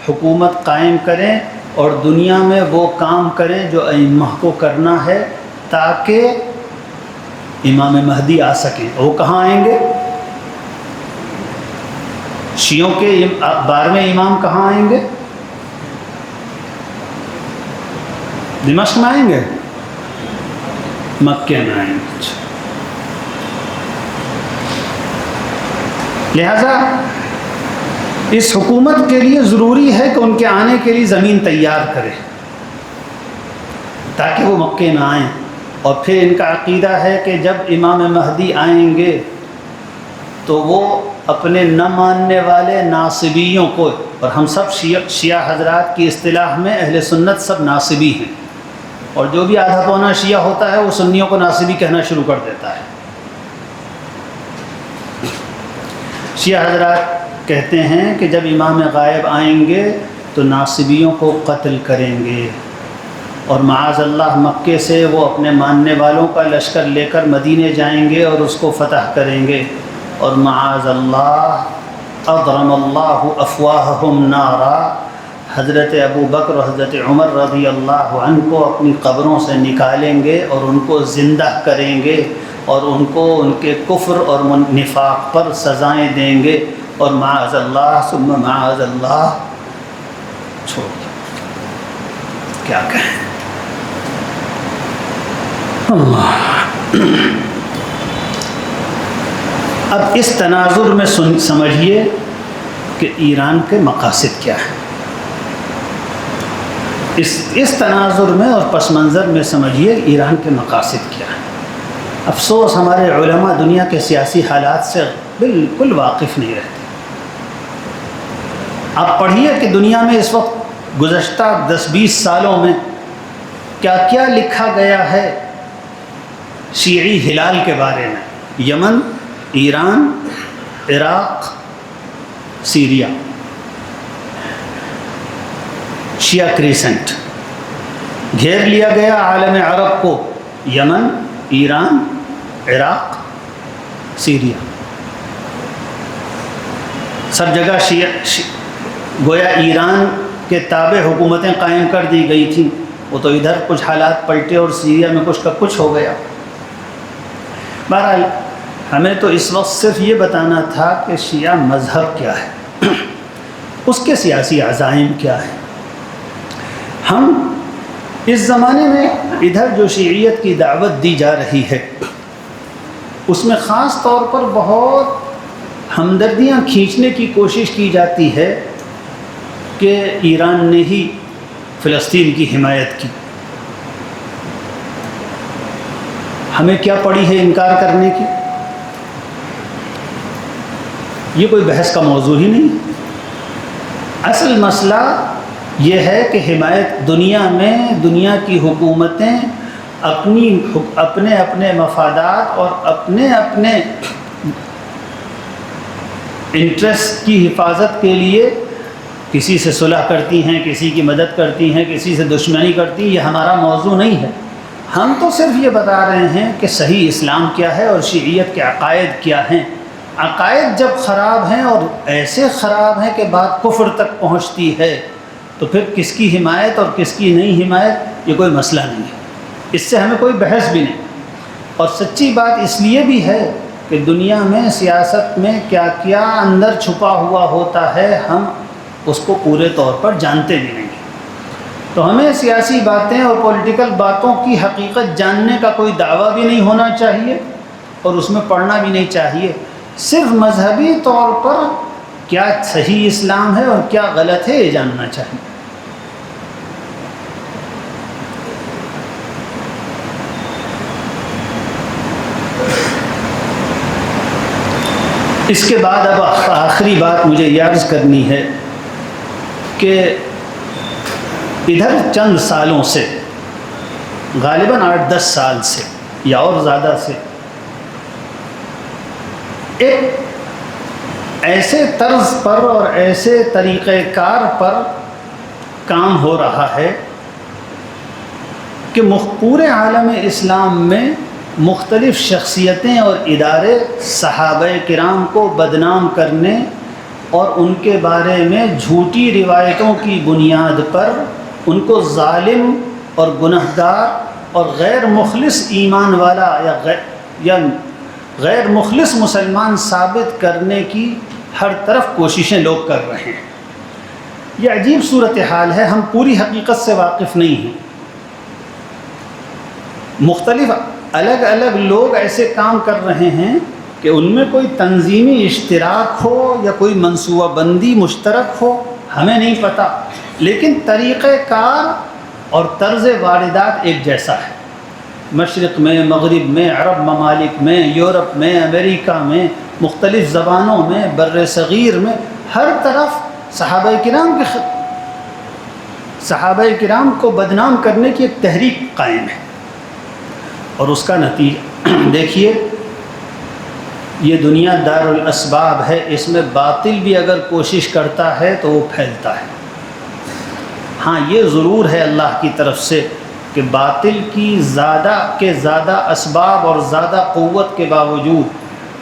حکومت قائم کریں اور دنیا میں وہ کام کریں جو ائمہ کو کرنا ہے، تاکہ امام مہدی آ سکیں۔ وہ کہاں آئیں گے؟ شیعوں کے 12ویں امام کہاں آئیں گے؟ دمشق میں آئیں گے؟ مکے میں آئیں گے۔ لہذا اس حکومت کے لیے ضروری ہے کہ ان کے آنے کے لیے زمین تیار کرے تاکہ وہ مکے میں آئیں، اور پھر ان کا عقیدہ ہے کہ جب امام مہدی آئیں گے تو وہ اپنے نہ ماننے والے ناصبیوں کو، اور ہم سب شیعہ حضرات کی اصطلاح میں اہل سنت سب ناصبی ہیں، اور جو بھی آدھا پونا شیعہ ہوتا ہے وہ سنیوں کو ناصبی کہنا شروع کر دیتا ہے۔ شیعہ حضرات کہتے ہیں کہ جب امام غائب آئیں گے تو ناصبیوں کو قتل کریں گے، اور معاذ اللہ مکے سے وہ اپنے ماننے والوں کا لشکر لے کر مدینے جائیں گے اور اس کو فتح کریں گے، اور معاذ اللہ اضرم اللہ افواہہم نارا، حضرت ابو بکر و حضرت عمر رضی اللہ عنہ کو اپنی قبروں سے نکالیں گے اور ان کو زندہ کریں گے، اور ان کو ان کے کفر اور نفاق پر سزائیں دیں گے، اور معاذ اللہ ثم معاذ اللہ چھوڑ دیں۔ کیا کہیں اللہ۔ اب اس تناظر میں سمجھیے کہ ایران کے مقاصد کیا ہیں۔ اس تناظر میں اور پس منظر میں سمجھیے ایران کے مقاصد کیا ہیں۔ افسوس ہمارے علماء دنیا کے سیاسی حالات سے بالکل واقف نہیں رہتے۔ آپ پڑھیے کہ دنیا میں اس وقت گزشتہ 10-20 سالوں میں کیا کیا لکھا گیا ہے شیعی ہلال کے بارے میں۔ یمن، ایران، عراق، سیریا، شیعہ کریسنٹ، گھیر لیا گیا عالم عرب کو، یمن، ایران، عراق، سیریا، سب جگہ گویا ایران کے تابع حکومتیں قائم کر دی گئی تھیں۔ وہ تو ادھر کچھ حالات پلٹے اور سیریا میں کچھ کا کچھ ہو گیا۔ بہرحال ہمیں تو اس وقت صرف یہ بتانا تھا کہ شیعہ مذہب کیا ہے، اس کے سیاسی عزائم کیا ہیں۔ ہم اس زمانے میں ادھر جو شیعیت کی دعوت دی جا رہی ہے اس میں خاص طور پر بہت ہمدردیاں کھینچنے کی کوشش کی جاتی ہے کہ ایران نے ہی فلسطین کی حمایت کی۔ ہمیں کیا پڑی ہے انکار کرنے کی؟ یہ کوئی بحث کا موضوع ہی نہیں۔ اصل مسئلہ یہ ہے کہ حمایت دنیا میں دنیا کی حکومتیں اپنے اپنے مفادات اور اپنے انٹرسٹ کی حفاظت کے لیے کسی سے صلح کرتی ہیں، کسی کی مدد کرتی ہیں، کسی سے دشمنی کرتی ہیں۔ یہ ہمارا موضوع نہیں ہے۔ ہم تو صرف یہ بتا رہے ہیں کہ صحیح اسلام کیا ہے اور شیعیت کے عقائد کیا ہیں۔ عقائد جب خراب ہیں اور ایسے خراب ہیں کہ بات کفر تک پہنچتی ہے تو پھر کس کی حمایت اور کس کی نہیں حمایت یہ کوئی مسئلہ نہیں ہے، اس سے ہمیں کوئی بحث بھی نہیں۔ اور سچی بات اس لیے بھی ہے کہ دنیا میں سیاست میں کیا کیا اندر چھپا ہوا ہوتا ہے ہم اس کو پورے طور پر جانتے بھی نہیں، تو ہمیں سیاسی باتیں اور پولیٹیکل باتوں کی حقیقت جاننے کا کوئی دعویٰ بھی نہیں ہونا چاہیے اور اس میں پڑھنا بھی نہیں چاہیے۔ صرف مذہبی طور پر کیا صحیح اسلام ہے اور کیا غلط ہے یہ جاننا چاہیے۔ اس کے بعد اب آخری بات مجھے یہ عرض کرنی ہے کہ ادھر چند سالوں سے، غالباً 8-10 سال سے یا اور زیادہ سے، ایک ایسے طرز پر اور ایسے طریقہ کار پر کام ہو رہا ہے کہ پورے عالم اسلام میں مختلف شخصیتیں اور ادارے صحابہ کرام کو بدنام کرنے اور ان کے بارے میں جھوٹی روایتوں کی بنیاد پر ان کو ظالم اور گنہگار اور غیر مخلص ایمان والا یا غیر مخلص مسلمان ثابت کرنے کی ہر طرف کوششیں لوگ کر رہے ہیں۔ یہ عجیب صورتحال ہے، ہم پوری حقیقت سے واقف نہیں ہیں۔ مختلف الگ الگ لوگ ایسے کام کر رہے ہیں کہ ان میں کوئی تنظیمی اشتراک ہو یا کوئی منصوبہ بندی مشترک ہو، ہمیں نہیں پتہ، لیکن طریقہ کار اور طرز واردات ایک جیسا ہے۔ مشرق میں، مغرب میں، عرب ممالک میں، یورپ میں، امریکہ میں، مختلف زبانوں میں، بر صغیر میں، ہر طرف صحابہ کرام کو بدنام کرنے کی ایک تحریک قائم ہے، اور اس کا نتیجہ دیکھیے، یہ دنیا دار الاسباب ہے، اس میں باطل بھی اگر کوشش کرتا ہے تو وہ پھیلتا ہے۔ ہاں یہ ضرور ہے اللہ کی طرف سے کہ باطل کی زیادہ اسباب اور زیادہ قوت کے باوجود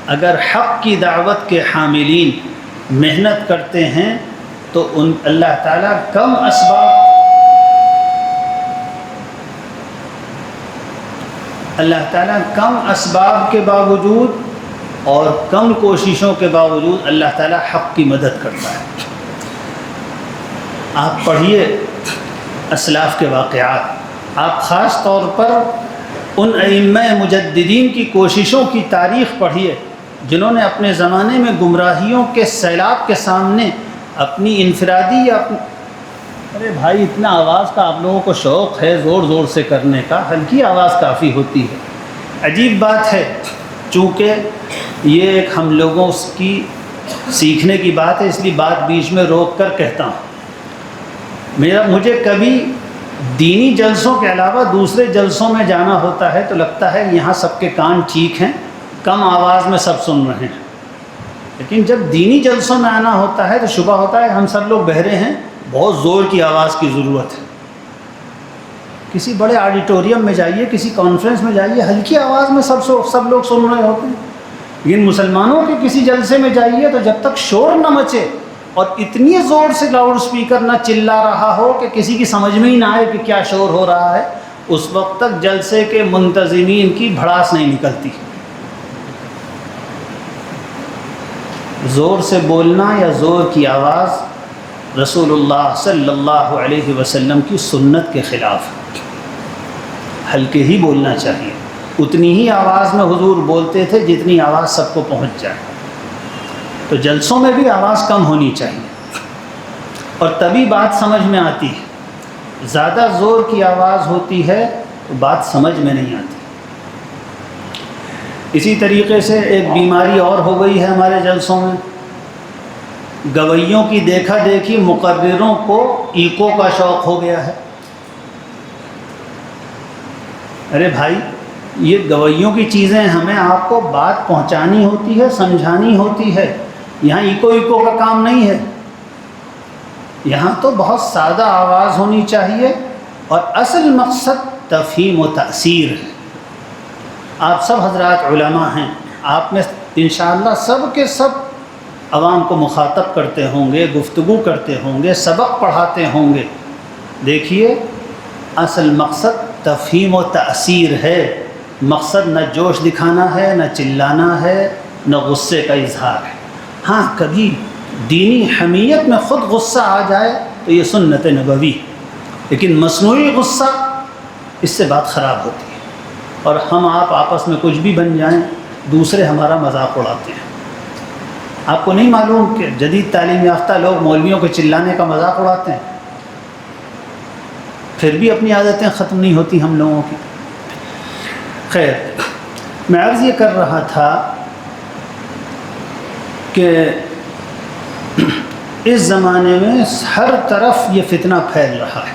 اگر حق کی دعوت کے حاملین محنت کرتے ہیں تو اللہ تعالیٰ کم اسباب کے باوجود اور کم کوششوں کے باوجود اللہ تعالیٰ حق کی مدد کرتا ہے۔ آپ پڑھیے اسلاف کے واقعات، آپ خاص طور پر ان ائمہ مجددین کی کوششوں کی تاریخ پڑھیے جنہوں نے اپنے زمانے میں گمراہیوں کے سیلاب کے سامنے اپنی انفرادی یا ارے بھائی اتنا آواز کا آپ لوگوں کو شوق ہے زور زور سے کرنے کا، ہلکی آواز کافی ہوتی ہے۔ عجیب بات ہے، چونکہ یہ ایک ہم لوگوں کی سیکھنے کی بات ہے، اس لیے بات بیچ میں روک کر کہتا ہوں۔ مجھے کبھی دینی جلسوں کے علاوہ دوسرے جلسوں میں جانا ہوتا ہے تو لگتا ہے یہاں سب کے کان ٹھیک ہیں، کم آواز میں سب سن رہے ہیں، لیکن جب دینی جلسوں میں آنا ہوتا ہے تو شبہ ہوتا ہے ہم سب لوگ بہرے ہیں، بہت زور کی آواز کی ضرورت ہے۔ کسی بڑے آڈیٹوریم میں جائیے، کسی کانفرنس میں جائیے، ہلکی آواز میں سب لوگ سن رہے ہوتے ہیں، لیکن مسلمانوں کے کسی جلسے میں جائیے تو جب تک شور نہ مچے اور اتنی زور سے لاؤڈ سپیکر نہ چلا رہا ہو کہ کسی کی سمجھ میں ہی نہ آئے کہ کیا شور ہو رہا ہے، اس وقت تک جلسے کے منتظمین کی بھڑاس نہیں نکلتی۔ زور سے بولنا یا زور کی آواز رسول اللہ صلی اللہ علیہ وسلم کی سنت کے خلاف ہے۔ ہلکے ہی بولنا چاہیے، اتنی ہی آواز میں حضور بولتے تھے جتنی آواز سب کو پہنچ جائے۔ تو جلسوں میں بھی آواز کم ہونی چاہیے، اور تبھی بات سمجھ میں آتی ہے۔ زیادہ زور کی آواز ہوتی ہے تو بات سمجھ میں نہیں آتی۔ اسی طریقے سے ایک بیماری اور ہو گئی ہے ہمارے جلسوں میں، گویوں کی دیکھا دیکھی مقرروں کو ایکو کا شوق ہو گیا ہے۔ ارے بھائی یہ گویوں کی چیزیں ہمیں آپ کو بات پہنچانی ہوتی ہے، سمجھانی ہوتی ہے، یہاں ایکو کا کام نہیں ہے۔ یہاں تو بہت سادہ آواز ہونی چاہیے، اور اصل مقصد تفہیم و تأثیر ہے۔ آپ سب حضرات علماء ہیں، آپ میں انشاءاللہ سب کے سب عوام کو مخاطب کرتے ہوں گے، گفتگو کرتے ہوں گے، سبق پڑھاتے ہوں گے۔ دیکھیے اصل مقصد تفہیم و تأثیر ہے، مقصد نہ جوش دکھانا ہے، نہ چلانا ہے، نہ غصے کا اظہار ہے۔ ہاں کبھی دینی حمیت میں خود غصہ آ جائے تو یہ سنت نبوی، لیکن مصنوعی غصہ اس سے بات خراب ہوتی ہے، اور ہم آپ آپس میں کچھ بھی بن جائیں، دوسرے ہمارا مذاق اڑاتے ہیں۔ آپ کو نہیں معلوم کہ جدید تعلیم یافتہ لوگ مولویوں کے چلانے کا مذاق اڑاتے ہیں، پھر بھی اپنی عادتیں ختم نہیں ہوتی ہم لوگوں کی۔ خیر، میں عرض یہ کر رہا تھا کہ اس زمانے میں ہر طرف یہ فتنہ پھیل رہا ہے،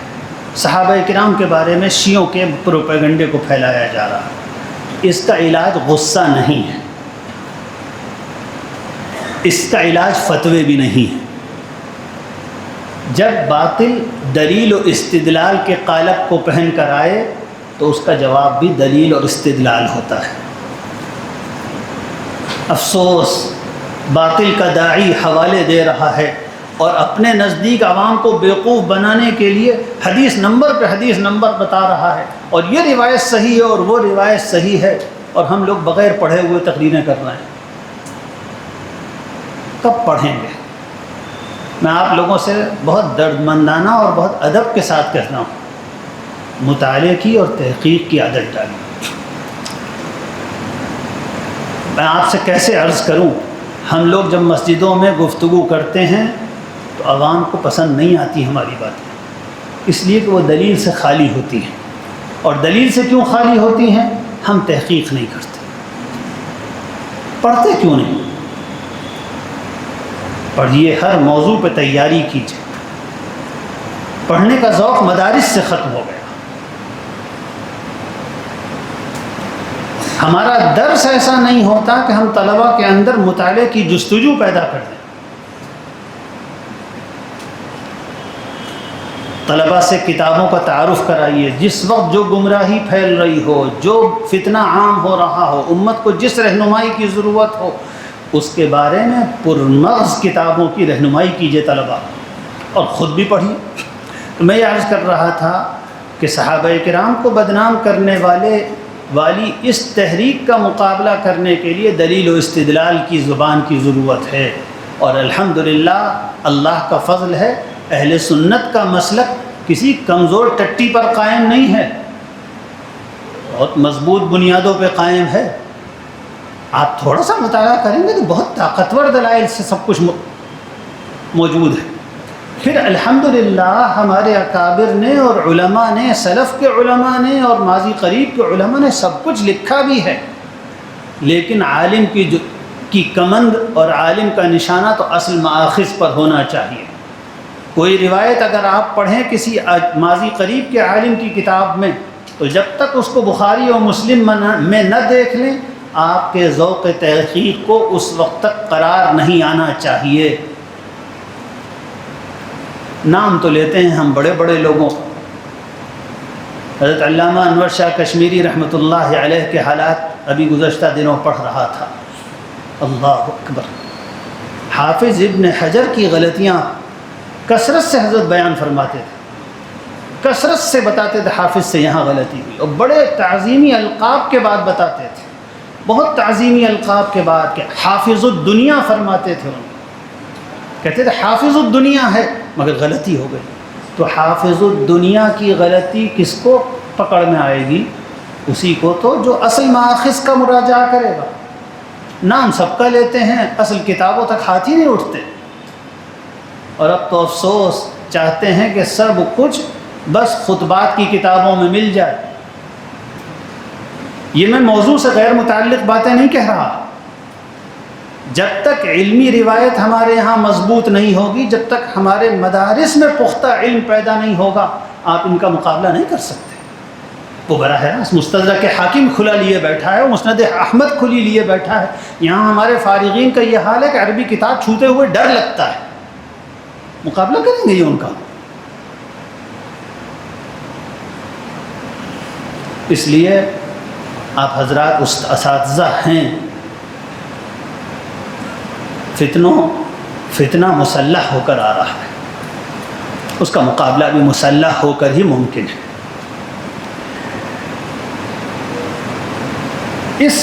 صحابہ کرام کے بارے میں شیعوں کے پروپیگنڈے کو پھیلایا جا رہا ہے۔ اس کا علاج غصہ نہیں ہے، اس کا علاج فتوے بھی نہیں ہے۔ جب باطل دلیل و استدلال کے قالب کو پہن کر آئے تو اس کا جواب بھی دلیل اور استدلال ہوتا ہے۔ افسوس، باطل کا داعی حوالے دے رہا ہے اور اپنے نزدیک عوام کو بیوقوف بنانے کے لیے حدیث نمبر پہ حدیث نمبر بتا رہا ہے، اور یہ روایت صحیح ہے اور وہ روایت صحیح ہے، اور ہم لوگ بغیر پڑھے ہوئے تقریریں کر رہے ہیں۔ کب پڑھیں گے؟ میں آپ لوگوں سے بہت دردمندانہ اور بہت ادب کے ساتھ کہتا ہوں، مطالعے کی اور تحقیق کی عادت ڈالیں۔ میں آپ سے کیسے عرض کروں، ہم لوگ جب مسجدوں میں گفتگو کرتے ہیں تو عوام کو پسند نہیں آتی ہماری باتیں، اس لیے کہ وہ دلیل سے خالی ہوتی ہیں۔ اور دلیل سے کیوں خالی ہوتی ہیں؟ ہم تحقیق نہیں کرتے۔ پڑھتے کیوں نہیں؟ پڑھیے، ہر موضوع پہ تیاری کیجیے۔ پڑھنے کا ذوق مدارس سے ختم ہو گیا۔ ہمارا درس ایسا نہیں ہوتا کہ ہم طلباء کے اندر مطالعے کی جستجو پیدا کر دیں۔ طلباء سے کتابوں کا تعارف کرائیے۔ جس وقت جو گمراہی پھیل رہی ہو، جو فتنہ عام ہو رہا ہو، امت کو جس رہنمائی کی ضرورت ہو، اس کے بارے میں پرمغز کتابوں کی رہنمائی کیجیے طلباء، اور خود بھی پڑھیے۔ تو میں یہ عرض کر رہا تھا کہ صحابہ کرام کو بدنام کرنے والی اس تحریک کا مقابلہ کرنے کے لیے دلیل و استدلال کی زبان کی ضرورت ہے، اور الحمدللہ اللہ کا فضل ہے، اہل سنت کا مسلک کسی کمزور ٹٹی پر قائم نہیں ہے، بہت مضبوط بنیادوں پہ قائم ہے۔ آپ تھوڑا سا مطالعہ کریں گے تو بہت طاقتور دلائل سے سب کچھ موجود ہے۔ پھر الحمدللہ ہمارے اکابر نے اور علماء نے، سلف کے علماء نے اور ماضی قریب کے علماء نے سب کچھ لکھا بھی ہے، لیکن عالم کی کمند اور عالم کا نشانہ تو اصل مآخذ پر ہونا چاہیے۔ کوئی روایت اگر آپ پڑھیں کسی ماضی قریب کے عالم کی کتاب میں، تو جب تک اس کو بخاری اور مسلم میں نہ دیکھ لیں، آپ کے ذوق تحقیق کو اس وقت تک قرار نہیں آنا چاہیے۔ نام تو لیتے ہیں ہم بڑے بڑے لوگوں، حضرت علامہ انور شاہ کشمیری رحمۃ اللہ علیہ کے حالات ابھی گزشتہ دنوں پڑھ رہا تھا۔ اللہ اکبر! حافظ ابن حجر کی غلطیاں کثرت سے حضرت بیان فرماتے تھے، کثرت سے بتاتے تھے حافظ سے یہاں غلطی ہوئی، اور بڑے تعظیمی القاب کے بعد بتاتے تھے، بہت تعظیمی القاب کے بعد کہ حافظ الدنیا فرماتے تھے، ان کہتے تھے حافظ الدنیا ہے، مگر غلطی ہو گئی۔ تو حافظ الدنیا کی غلطی کس کو پکڑ میں آئے گی؟ اسی کو تو جو اصل مآخذ کا مراجعہ کرے گا۔ نام سب کا لیتے ہیں، اصل کتابوں تک ہاتھ ہی نہیں اٹھتے، اور اب تو افسوس چاہتے ہیں کہ سب کچھ بس خطبات کی کتابوں میں مل جائے۔ یہ میں موضوع سے غیر متعلق باتیں نہیں کہہ رہا۔ جب تک علمی روایت ہمارے یہاں مضبوط نہیں ہوگی، جب تک ہمارے مدارس میں پختہ علم پیدا نہیں ہوگا، آپ ان کا مقابلہ نہیں کر سکتے۔ وہ براہ راست مستدرک حاکم کھلا لیے بیٹھا ہے، مسند احمد کھلی لیے بیٹھا ہے۔ یہاں ہمارے فارغین کا یہ حال ہے کہ عربی کتاب چھوتے ہوئے ڈر لگتا ہے، مقابلہ کریں گے یہ ان کا؟ اس لیے آپ حضرات اساتذہ ہیں، فتنہ مسلح ہو کر آ رہا ہے، اس کا مقابلہ بھی مسلح ہو کر ہی ممکن ہے۔ اس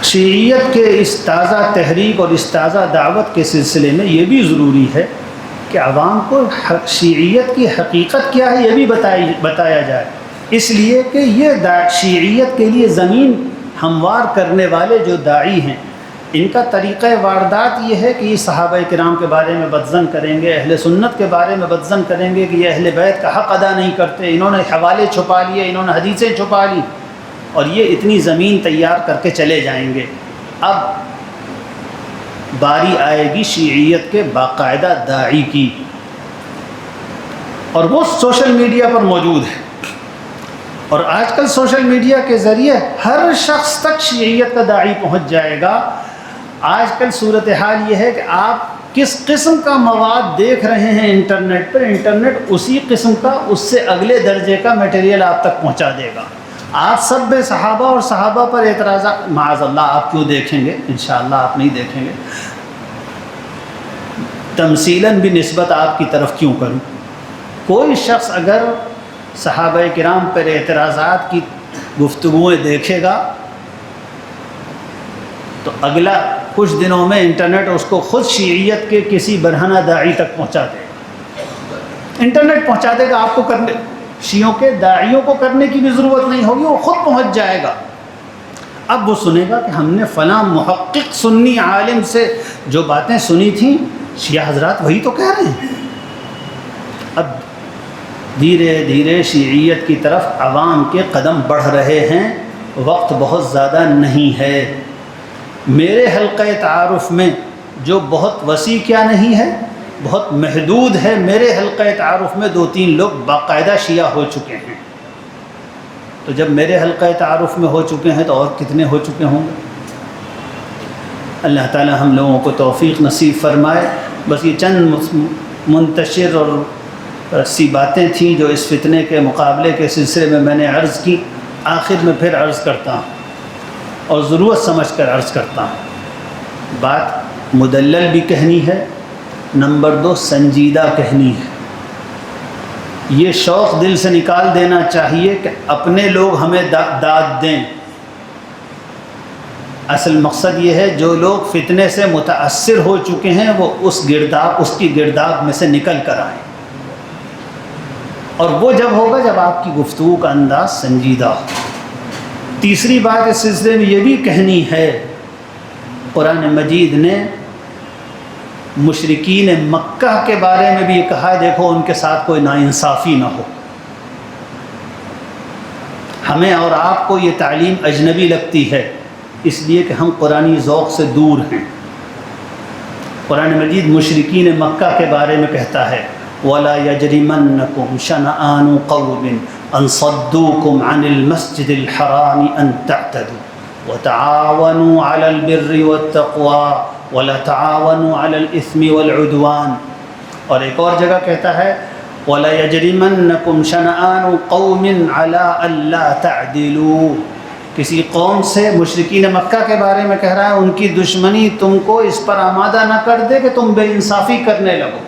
شیعیت کے اس تازہ تحریک اور اس تازہ دعوت کے سلسلے میں یہ بھی ضروری ہے کہ عوام کو شیعیت کی حقیقت کیا ہے یہ بھی بتایا جائے، اس لیے کہ یہ شیعیت کے لیے زمین ہموار کرنے والے جو داعی ہیں، ان کا طریقہ واردات یہ ہے کہ یہ صحابہ کرام کے بارے میں بدظن کریں گے، اہل سنت کے بارے میں بدظن کریں گے کہ یہ اہل بیت کا حق ادا نہیں کرتے، انہوں نے حوالے چھپا لیے، انہوں نے حدیثیں چھپا لی، اور یہ اتنی زمین تیار کر کے چلے جائیں گے۔ اب باری آئے گی شیعیت کے باقاعدہ داعی کی، اور وہ سوشل میڈیا پر موجود ہے، اور آج کل سوشل میڈیا کے ذریعے ہر شخص تک شیعیت کا داعی پہنچ جائے گا۔ آج کل صورتحال یہ ہے کہ آپ کس قسم کا مواد دیکھ رہے ہیں انٹرنیٹ پر، انٹرنیٹ اسی قسم کا، اس سے اگلے درجے کا میٹیریل آپ تک پہنچا دے گا۔ آپ سب صحابہ اور صحابہ پر اعتراضات معاذ اللہ آپ کیوں دیکھیں گے؟ انشاءاللہ آپ نہیں دیکھیں گے۔ تمثیلاً بھی نسبت آپ کی طرف کیوں کروں؟ کوئی شخص اگر صحابہ کرام پر اعتراضات کی گفتگویں دیکھے گا تو اگلا کچھ دنوں میں انٹرنیٹ اس کو خود شیعیت کے کسی برہنہ داعی تک پہنچا دے گا۔ انٹرنیٹ پہنچا دے گا آپ کو، کرنے شیعوں کے داعیوں کو کرنے کی بھی ضرورت نہیں ہوگی، وہ خود پہنچ جائے گا۔ اب وہ سنے گا کہ ہم نے فلاں محقق سنی عالم سے جو باتیں سنی تھیں، شیعہ حضرات وہی تو کہہ رہے ہیں۔ اب دھیرے دھیرے شیعیت کی طرف عوام کے قدم بڑھ رہے ہیں، وقت بہت زیادہ نہیں ہے۔ میرے حلقہ تعارف میں جو بہت وسیع کیا نہیں ہے، بہت محدود ہے، میرے حلقہ تعارف میں 2-3 لوگ باقاعدہ شیعہ ہو چکے ہیں۔ تو جب میرے حلقہ تعارف میں ہو چکے ہیں تو اور کتنے ہو چکے ہوں گے؟ اللہ تعالی ہم لوگوں کو توفیق نصیب فرمائے۔ بس یہ چند منتشر اور سی باتیں تھیں جو اس فتنے کے مقابلے کے سلسلے میں میں نے عرض کی۔ آخر میں پھر عرض کرتا ہوں اور ضرورت سمجھ کر عرض کرتا ہوں، بات مدلل بھی کہنی ہے، نمبر 2 سنجیدہ کہنی ہے۔ یہ شوق دل سے نکال دینا چاہیے کہ اپنے لوگ ہمیں داد دیں۔ اصل مقصد یہ ہے جو لوگ فتنے سے متاثر ہو چکے ہیں وہ اس کی گرداب میں سے نکل کر آئیں، اور وہ جب ہوگا جب آپ کی گفتگو کا انداز سنجیدہ ہو۔ تیسری بات اس سلسلے میں یہ بھی کہنی ہے، قرآن مجید نے مشرکین مکہ کے بارے میں بھی یہ کہا ہے، دیکھو ان کے ساتھ کوئی ناانصافی نہ ہو۔ ہمیں اور آپ کو یہ تعلیم اجنبی لگتی ہے اس لیے کہ ہم قرآنی ذوق سے دور ہیں۔ قرآن مجید مشرکین مکہ کے بارے میں کہتا ہے وَلَا يَجْرِمَنَّكُمْ شَنَآنُ قَوْمٍ أَن صَدُّوكُمْ عَنِ الْمَسْجِدِ الْحَرَامِ أَن تَعْتَدُوا وَتَعَاوَنُوا عَلَى الْبِرِّ وَالتَّقْوَى وَلَا تَعَاوَنُوا عَلَى الْإِثْمِ وَالْعُدْوَانِ۔ اور ایک اور جگہ کہتا ہے وَلَا يَجْرِمَنَّكُمْ شَنَآنُ قَوْمٍ عَلَىٰ أَلَّا تَعْدِلُوا۔ کسی قوم سے مشرکین مکہ کے بارے میں کہہ رہا ہے ان کی دشمنی تم کو اس پر آمادہ نہ کر دے کہ تم بے انصافی کرنے لگو۔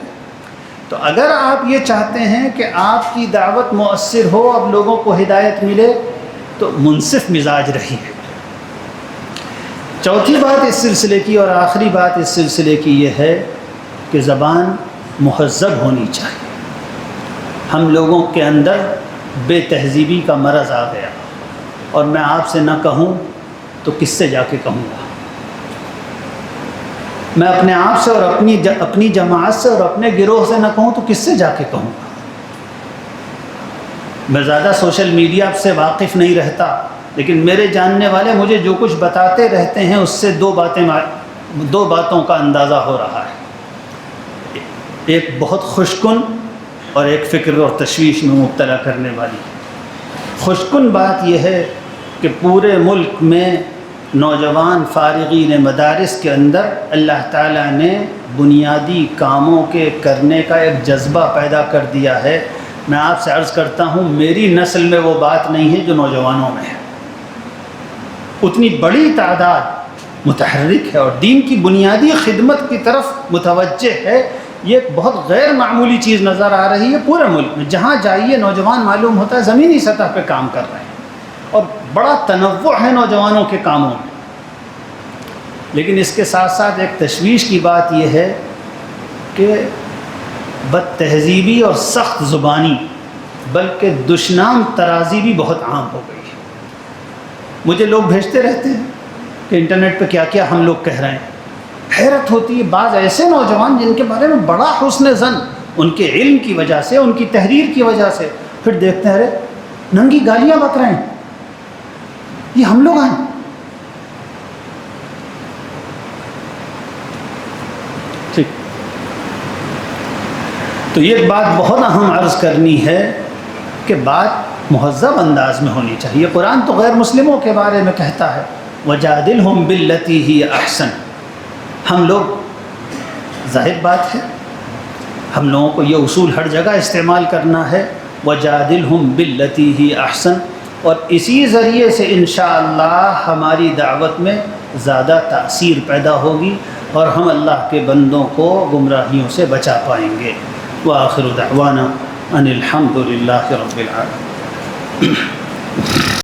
تو اگر آپ یہ چاہتے ہیں کہ آپ کی دعوت مؤثر ہو، اب لوگوں کو ہدایت ملے، تو منصف مزاج رہیے۔ چوتھی بات اس سلسلے کی اور آخری بات اس سلسلے کی یہ ہے کہ زبان مہذب ہونی چاہیے۔ ہم لوگوں کے اندر بے تہذیبی کا مرض آ گیا، اور میں آپ سے نہ کہوں تو کس سے جا کے کہوں گا؟ میں اپنے آپ سے اور اپنی جماعت سے اور اپنے گروہ سے نہ کہوں تو کس سے جا کے کہوں گا؟ میں زیادہ سوشل میڈیا سے واقف نہیں رہتا، لیکن میرے جاننے والے مجھے جو کچھ بتاتے رہتے ہیں اس سے دو باتوں کا اندازہ ہو رہا ہے، ایک بہت خوشکن اور ایک فکر اور تشویش میں مبتلا کرنے والی۔ خوشکن بات یہ ہے کہ پورے ملک میں نوجوان فارغین مدارس کے اندر اللہ تعالیٰ نے بنیادی کاموں کے کرنے کا ایک جذبہ پیدا کر دیا ہے۔ میں آپ سے عرض کرتا ہوں میری نسل میں وہ بات نہیں ہے جو نوجوانوں میں ہے۔ اتنی بڑی تعداد متحرک ہے اور دین کی بنیادی خدمت کی طرف متوجہ ہے، یہ ایک بہت غیر معمولی چیز نظر آ رہی ہے پورے ملک میں۔ جہاں جائیے نوجوان معلوم ہوتا ہے زمینی سطح پہ کام کر رہے ہیں، اور بڑا تنوع ہے نوجوانوں کے کاموں میں۔ لیکن اس کے ساتھ ساتھ ایک تشویش کی بات یہ ہے کہ بد تہذیبی اور سخت زبانی بلکہ دشنام ترازی بھی بہت عام ہو گئی ہے۔ مجھے لوگ بھیجتے رہتے ہیں کہ انٹرنیٹ پہ کیا کیا ہم لوگ کہہ رہے ہیں۔ حیرت ہوتی ہے، بعض ایسے نوجوان جن کے بارے میں بڑا حسن ظن ان کے علم کی وجہ سے، ان کی تحریر کی وجہ سے، پھر دیکھتے ہیں ارے ننگی گالیاں بک رہے ہیں، یہ ہم لوگ ہیں۔ ٹھیک، تو یہ بات بہت اہم عرض کرنی ہے کہ بات مہذب انداز میں ہونی چاہیے۔ قرآن تو غیر مسلموں کے بارے میں کہتا ہے وَجَادِلْهُمْ بِالَّتِي هِيَ أَحْسَنُ۔ ہم لوگ، ظاہر بات ہے، ہم لوگوں کو یہ اصول ہر جگہ استعمال کرنا ہے، وَجَادِلْهُمْ بِالَّتِي هِيَ أَحْسَنُ، اور اسی ذریعے سے انشاءاللہ ہماری دعوت میں زیادہ تاثیر پیدا ہوگی اور ہم اللہ کے بندوں کو گمراہیوں سے بچا پائیں گے۔ وآخر دعوانا ان الحمد للہ رب العالمین۔